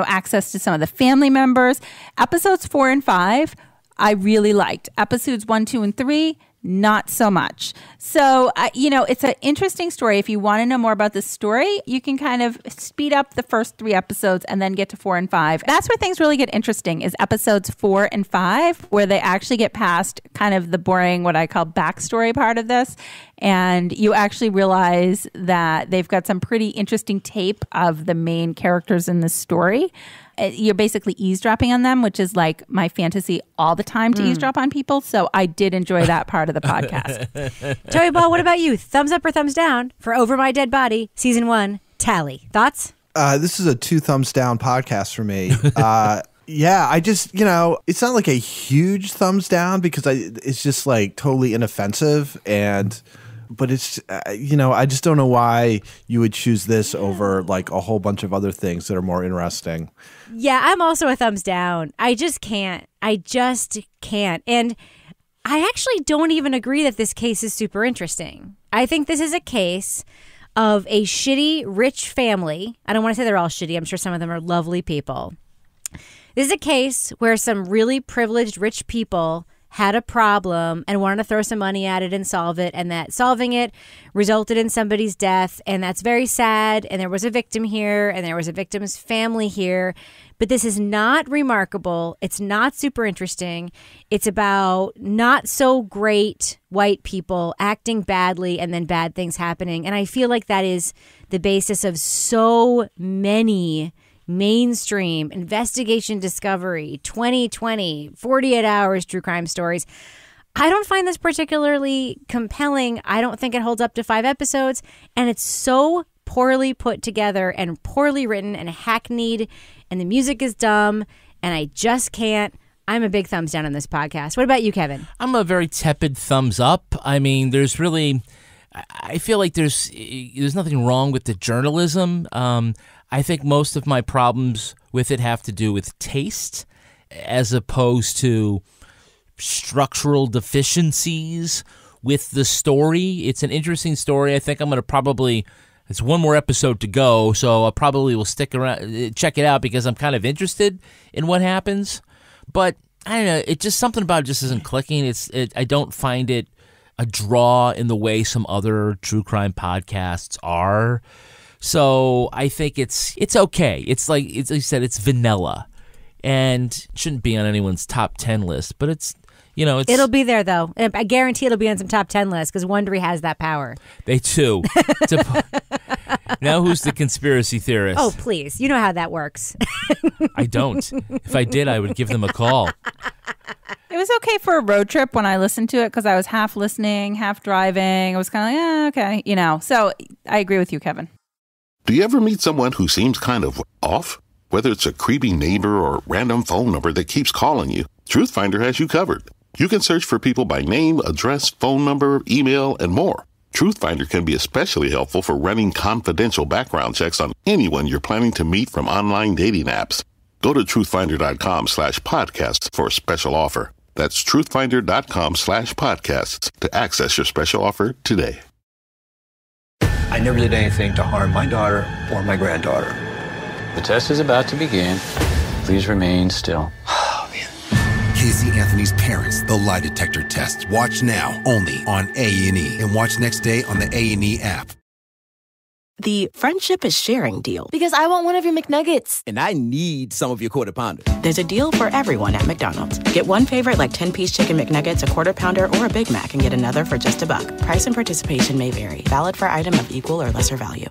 Speaker 9: access to some of the family members. Episodes 4 and 5, I really liked. Episodes 1, 2, and 3, not so much. So, it's an interesting story. If you want to know more about this story, you can kind of speed up the first 3 episodes and then get to 4 and 5. That's where things really get interesting, is episodes 4 and 5, where they actually get past kind of the boring, what I call backstory part of this. And you actually realize that they've got some pretty interesting tape of the main characters in this story. You're basically eavesdropping on them, which is like my fantasy all the time to eavesdrop on people. So I did enjoy that part of the podcast.
Speaker 6: Joey Ball, what about you? Thumbs up or thumbs down for Over My Dead Body, Season 1, Tally. Thoughts?
Speaker 8: This is a 2 thumbs down podcast for me. Yeah, I just, it's not like a huge thumbs down because it's just like totally inoffensive but it's, I just don't know why you would choose this over like a whole bunch of other things that are more interesting.
Speaker 6: Yeah, I'm also a thumbs down. I just can't. And I actually don't even agree that this case is super interesting. I think this is a case of a shitty, rich family. I don't want to say they're all shitty. I'm sure some of them are lovely people. This is a case where some really privileged, rich people had a problem and wanted to throw some money at it and solve it, and that solving it resulted in somebody's death, and that's very sad, and there was a victim here, and there was a victim's family here, but this is not remarkable. It's not super interesting. It's about not so great white people acting badly and then bad things happening, and I feel like that is the basis of so many mainstream investigation discovery 2020 48 hours true crime stories. I don't find this particularly compelling. I don't think it holds up to 5 episodes, and it's so poorly put together and poorly written and hackneyed, and the music is dumb, and I just can't. I'm a big thumbs down on this podcast. What about you, Kevin?
Speaker 7: I'm a very tepid thumbs up. I mean, I feel like there's nothing wrong with the journalism. I think most of my problems with it have to do with taste as opposed to structural deficiencies with the story. It's an interesting story. I think I'm going to it's one more episode to go, so I probably will stick around, check it out because I'm kind of interested in what happens. But I don't know, it just something about it just isn't clicking. I don't find it a draw in the way some other true crime podcasts are. So I think it's okay. It's like you said, it's vanilla, and shouldn't be on anyone's top 10 list. But it'll be there though. I guarantee it'll be on some top 10 lists because Wondery has that power. They do. Now who's the conspiracy theorist?
Speaker 6: Oh please, you know how that works.
Speaker 7: I don't. If I did, I would give them a call.
Speaker 9: It was okay for a road trip when I listened to it because I was half listening, half driving. I was kind of like, okay, So I agree with you, Kevin.
Speaker 12: Do you ever meet someone who seems kind of off? Whether it's a creepy neighbor or random phone number that keeps calling you, Truthfinder has you covered. You can search for people by name, address, phone number, email, and more. Truthfinder can be especially helpful for running confidential background checks on anyone you're planning to meet from online dating apps. Go to truthfinder.com/podcasts for a special offer. That's truthfinder.com/podcasts to access your special offer today.
Speaker 1: I never did anything to harm my daughter or my granddaughter.
Speaker 2: The test is about to begin. Please remain still.
Speaker 3: Casey Anthony's Parents, the lie detector test. Watch now, only on A&E. And watch next day on the A&E app.
Speaker 4: The friendship is sharing deal.
Speaker 14: Because I want one of your McNuggets.
Speaker 5: And I need some of your Quarter Pounder.
Speaker 4: There's a deal for everyone at McDonald's. Get one favorite like 10-piece chicken McNuggets, a Quarter Pounder, or a Big Mac, and get another for just $1. Price and participation may vary. Valid for item of equal or lesser value.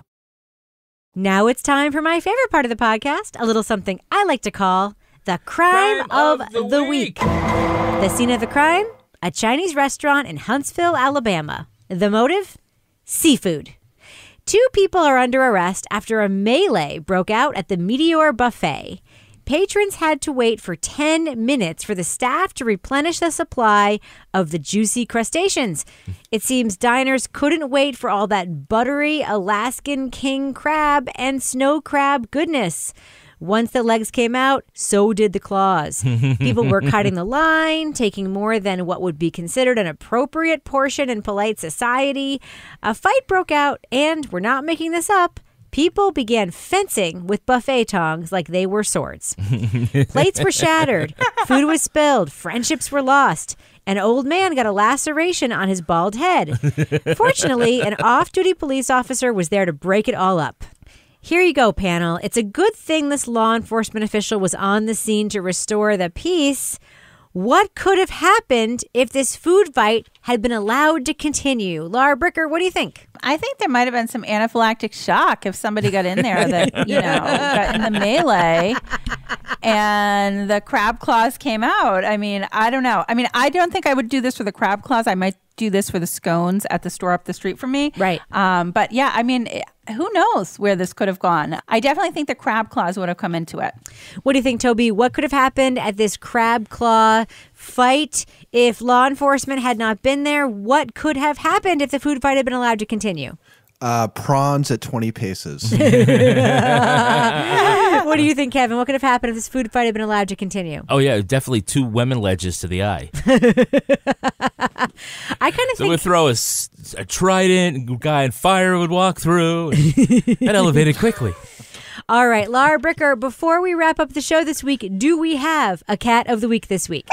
Speaker 6: Now it's time for my favorite part of the podcast, a little something I like to call the crime of the week. The scene of the crime, a Chinese restaurant in Huntsville, Alabama. The motive? Seafood. 2 people are under arrest after a melee broke out at the Meteor Buffet. Patrons had to wait for 10 minutes for the staff to replenish the supply of the juicy crustaceans. It seems diners couldn't wait for all that buttery Alaskan king crab and snow crab goodness. Once the legs came out, so did the claws. People were cutting the line, taking more than what would be considered an appropriate portion in polite society. A fight broke out, and we're not making this up. People began fencing with buffet tongs like they were swords. Plates were shattered. Food was spilled. Friendships were lost. An old man got a laceration on his bald head. Fortunately, an off-duty police officer was there to break it all up. Here you go, panel. It's a good thing this law enforcement official was on the scene to restore the peace. What could have happened if this food fight had been allowed to continue? Laura Bricker, what do you think?
Speaker 9: I think there might have been some anaphylactic shock if somebody got in there that, got in the melee and the crab claws came out. I mean, I don't know. I mean, I don't think I would do this for the crab claws. I might do this for the scones at the store up the street from me.
Speaker 6: Right.
Speaker 9: But yeah, I mean, who knows where this could have gone? I definitely think the crab claws would have come into it.
Speaker 6: What do you think, Toby? What could have happened at this crab claw fight if law enforcement had not been there? What could have happened if the food fight had been allowed to continue?
Speaker 8: Prawns at 20 paces.
Speaker 6: What do you think, Kevin? What could have happened if this food fight had been allowed to continue?
Speaker 7: Oh, yeah, definitely 2 women ledges to the eye.
Speaker 6: I kind of
Speaker 7: So would throw a trident, guy on fire would walk through, and elevated quickly.
Speaker 6: All right, Laura Bricker, before we wrap up the show this week, do we have a cat of the week this week?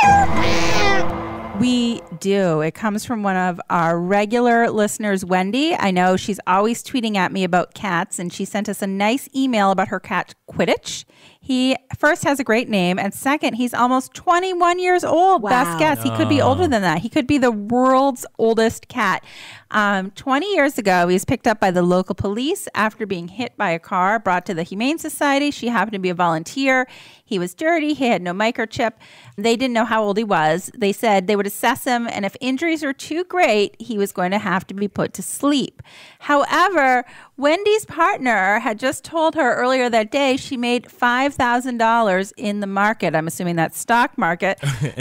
Speaker 9: We do. It comes from one of our regular listeners, Wendy. I know she's always tweeting at me about cats, and she sent us a nice email about her cat, Quidditch. He first has a great name, and second, he's almost 21 years old.
Speaker 6: Wow.
Speaker 9: Best guess. He could be older than that. He could be the world's oldest cat. 20 years ago, he was picked up by the local police after being hit by a car, brought to the Humane Society. She happened to be a volunteer. He was dirty. He had no microchip. They didn't know how old he was. They said they would assess him, and if injuries were too great, he was going to have to be put to sleep. However, Wendy's partner had just told her earlier that day she made $5,000 in the market. I'm assuming that's stock market.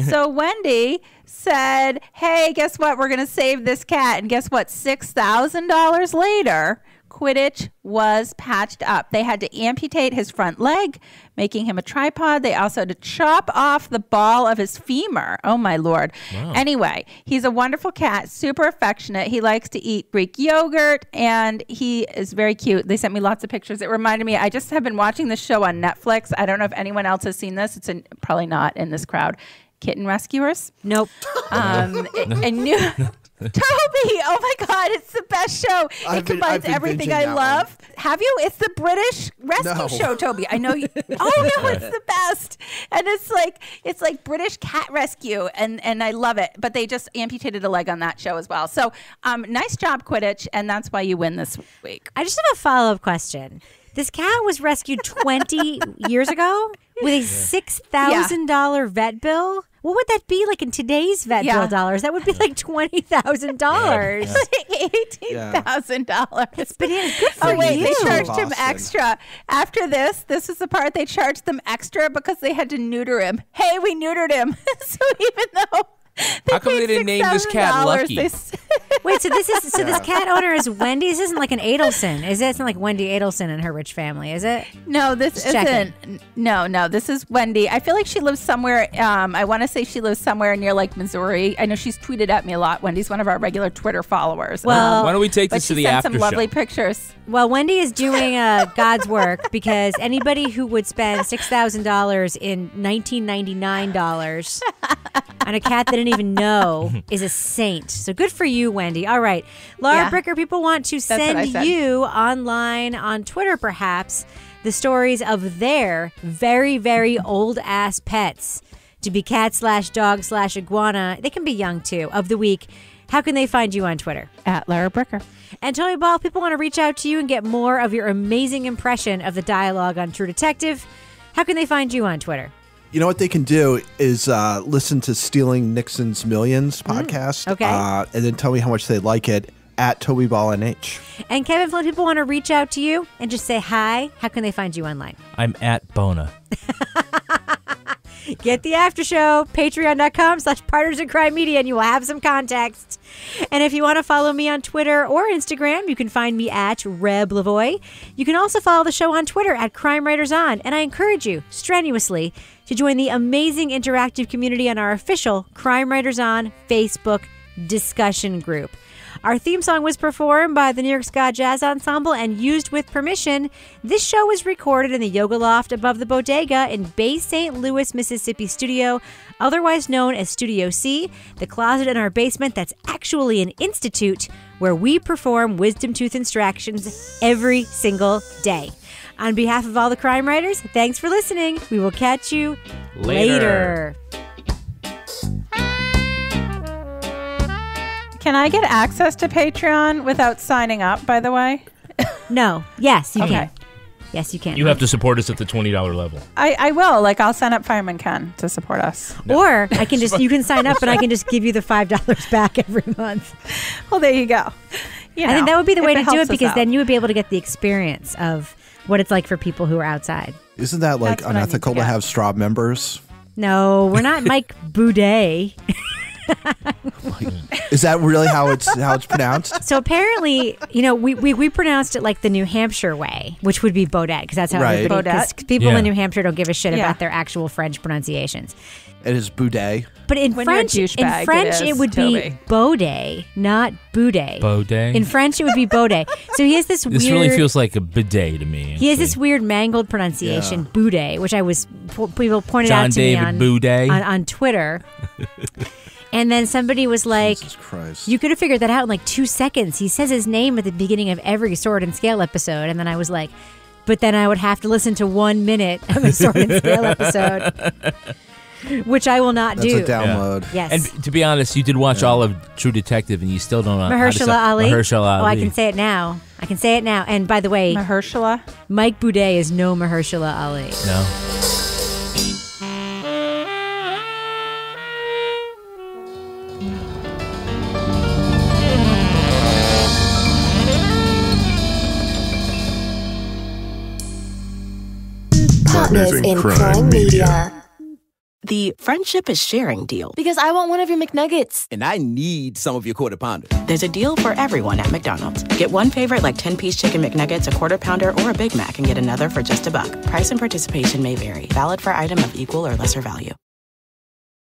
Speaker 9: So Wendy said, hey, guess what? We're going to save this cat. And guess what? $6,000 later, Quidditch was patched up. They had to amputate his front leg, making him a tripod. They also had to chop off the ball of his femur. Oh, my Lord. Wow. Anyway, he's a wonderful cat, super affectionate. He likes to eat Greek yogurt, and he is very cute. They sent me lots of pictures. It reminded me, I just have been watching this show on Netflix. I don't know if anyone else has seen this. It's probably not in this crowd. Kitten Rescuers.
Speaker 6: Nope.
Speaker 9: I knew... Toby, oh my God, it's the best show. It combines everything I love. Have you? It's the British rescue show, Toby. I know you. Oh no, it's the best. And it's like British cat rescue, and I love it. But they just amputated a leg on that show as well. So nice job, Quidditch, and that's why you win this week.
Speaker 6: I just have a follow-up question. This cat was rescued 20 years ago with a $6,000 vet bill. What would that be like in today's vet bill dollars? That would be like $20,000.
Speaker 9: $18,000.
Speaker 6: It's bananas. Good for you.
Speaker 9: They charged him extra. After this is the part they charged them extra because they had to neuter him. Hey, we neutered him. So even though
Speaker 7: how come they didn't name this cat Lucky?
Speaker 6: Wait, so this cat owner is Wendy? This isn't like an Adelson, is it? It's not like Wendy Adelson and her rich family, is it?
Speaker 9: No, this isn't. No, this is Wendy. I feel like she lives somewhere. I want to say she lives somewhere near like Missouri. I know she's tweeted at me a lot. Wendy's one of our regular Twitter followers.
Speaker 6: Well,
Speaker 7: why don't we take this to the after show?
Speaker 9: Some lovely pictures.
Speaker 6: Well, Wendy is doing God's work because anybody who would spend $6,000 in $1999 on a cat they didn't even know is a saint. So good for you, Wendy. All right. Laura Bricker, people want to send you online on Twitter, perhaps, the stories of their very, very old-ass pets. To be cat/dog/iguana. They can be young, too, of the week. How can they find you on Twitter?
Speaker 9: At Laura Bricker.
Speaker 6: And Tony Ball, people want to reach out to you and get more of your amazing impression of the dialogue on True Detective. How can they find you on Twitter?
Speaker 8: You know what they can do is listen to Stealing Nixon's Millions podcast.
Speaker 6: Okay.
Speaker 8: And then tell me how much they like it at Toby Ball NH.
Speaker 6: And Kevin, if people want to reach out to you and just say hi, how can they find you online?
Speaker 7: I'm at Bona.
Speaker 6: Get the after show, patreon.com/partnersincrime media, and you will have some context. And if you want to follow me on Twitter or Instagram, you can find me at Reb Lavoie. You can also follow the show on Twitter at Crime Writers On. And I encourage you strenuously to join the amazing interactive community on our official Crime Writers On Facebook discussion group. Our theme song was performed by the New York Ska Jazz Ensemble and used with permission. This show was recorded in the Yoga Loft above the Bodega in Bay St. Louis, Mississippi studio, otherwise known as Studio C, the closet in our basement that's actually an institute where we perform wisdom tooth extractions every single day. On behalf of all the crime writers, thanks for listening. We will catch you later.
Speaker 9: Can I get access to Patreon without signing up, by the way?
Speaker 6: No. Yes, you can. Yes, you can.
Speaker 7: You have to support us at the $20 level.
Speaker 9: I will. Like, I'll sign up Fireman Ken to support us.
Speaker 6: No. Or I can just, you can sign up and I can just give you the $5 back every month.
Speaker 9: Well, there you go. You know,
Speaker 6: I think that would be the way to do it,
Speaker 9: helps us
Speaker 6: because
Speaker 9: out.
Speaker 6: then you would be able to get the experience of what it's like for people who are outside.
Speaker 8: Isn't that like
Speaker 6: That's what I need
Speaker 8: unethical
Speaker 6: to
Speaker 8: to
Speaker 6: get.
Speaker 8: have straw members?
Speaker 6: No, we're not Mike Boudet.
Speaker 8: Is that really how it's pronounced?
Speaker 6: So apparently, you know, we pronounced it like the New Hampshire way, which would be Baudet, because that's how
Speaker 8: Right.
Speaker 6: everybody, because
Speaker 9: Baudet?
Speaker 6: people
Speaker 8: Yeah.
Speaker 6: in New Hampshire don't give a shit
Speaker 9: Yeah.
Speaker 6: about their actual French pronunciations.
Speaker 8: It is boudet.
Speaker 6: But in
Speaker 9: When you're a
Speaker 6: French,
Speaker 9: douchebag,
Speaker 6: it would
Speaker 9: Toby.
Speaker 6: be Baudet, not Boudet.
Speaker 7: Baudet?
Speaker 6: In French, it would be Baudet. So he has this weird.
Speaker 7: This really feels like a bidet to me.
Speaker 6: He has this weird mangled pronunciation, Boudet, which people pointed
Speaker 7: John
Speaker 6: out to me
Speaker 7: David Boudet.
Speaker 6: on Twitter. And then somebody was like, you could have figured that out in like 2 seconds. He says his name at the beginning of every Sword and Scale episode. And then I was like, but then I would have to listen to 1 minute of a Sword and Scale episode, which I will not do.
Speaker 8: That's a download.
Speaker 6: Yes.
Speaker 7: And to be honest, you did watch all of True Detective and you still don't know how to
Speaker 6: Mahershala
Speaker 7: say
Speaker 6: Ali.
Speaker 7: Mahershala Ali.
Speaker 6: Oh, I can say it now. And by the way,
Speaker 9: Mahershala?
Speaker 6: Mike Boudet is no Mahershala Ali.
Speaker 7: No.
Speaker 14: Partners in Crime Media.
Speaker 4: The friendship is sharing deal.
Speaker 14: Because I want one of your McNuggets.
Speaker 5: And I need some of your Quarter Pounder.
Speaker 4: There's a deal for everyone at McDonald's. Get one favorite like 10-piece chicken McNuggets, a Quarter Pounder, or a Big Mac, and get another for just $1. Price and participation may vary. Valid for item of equal or lesser value.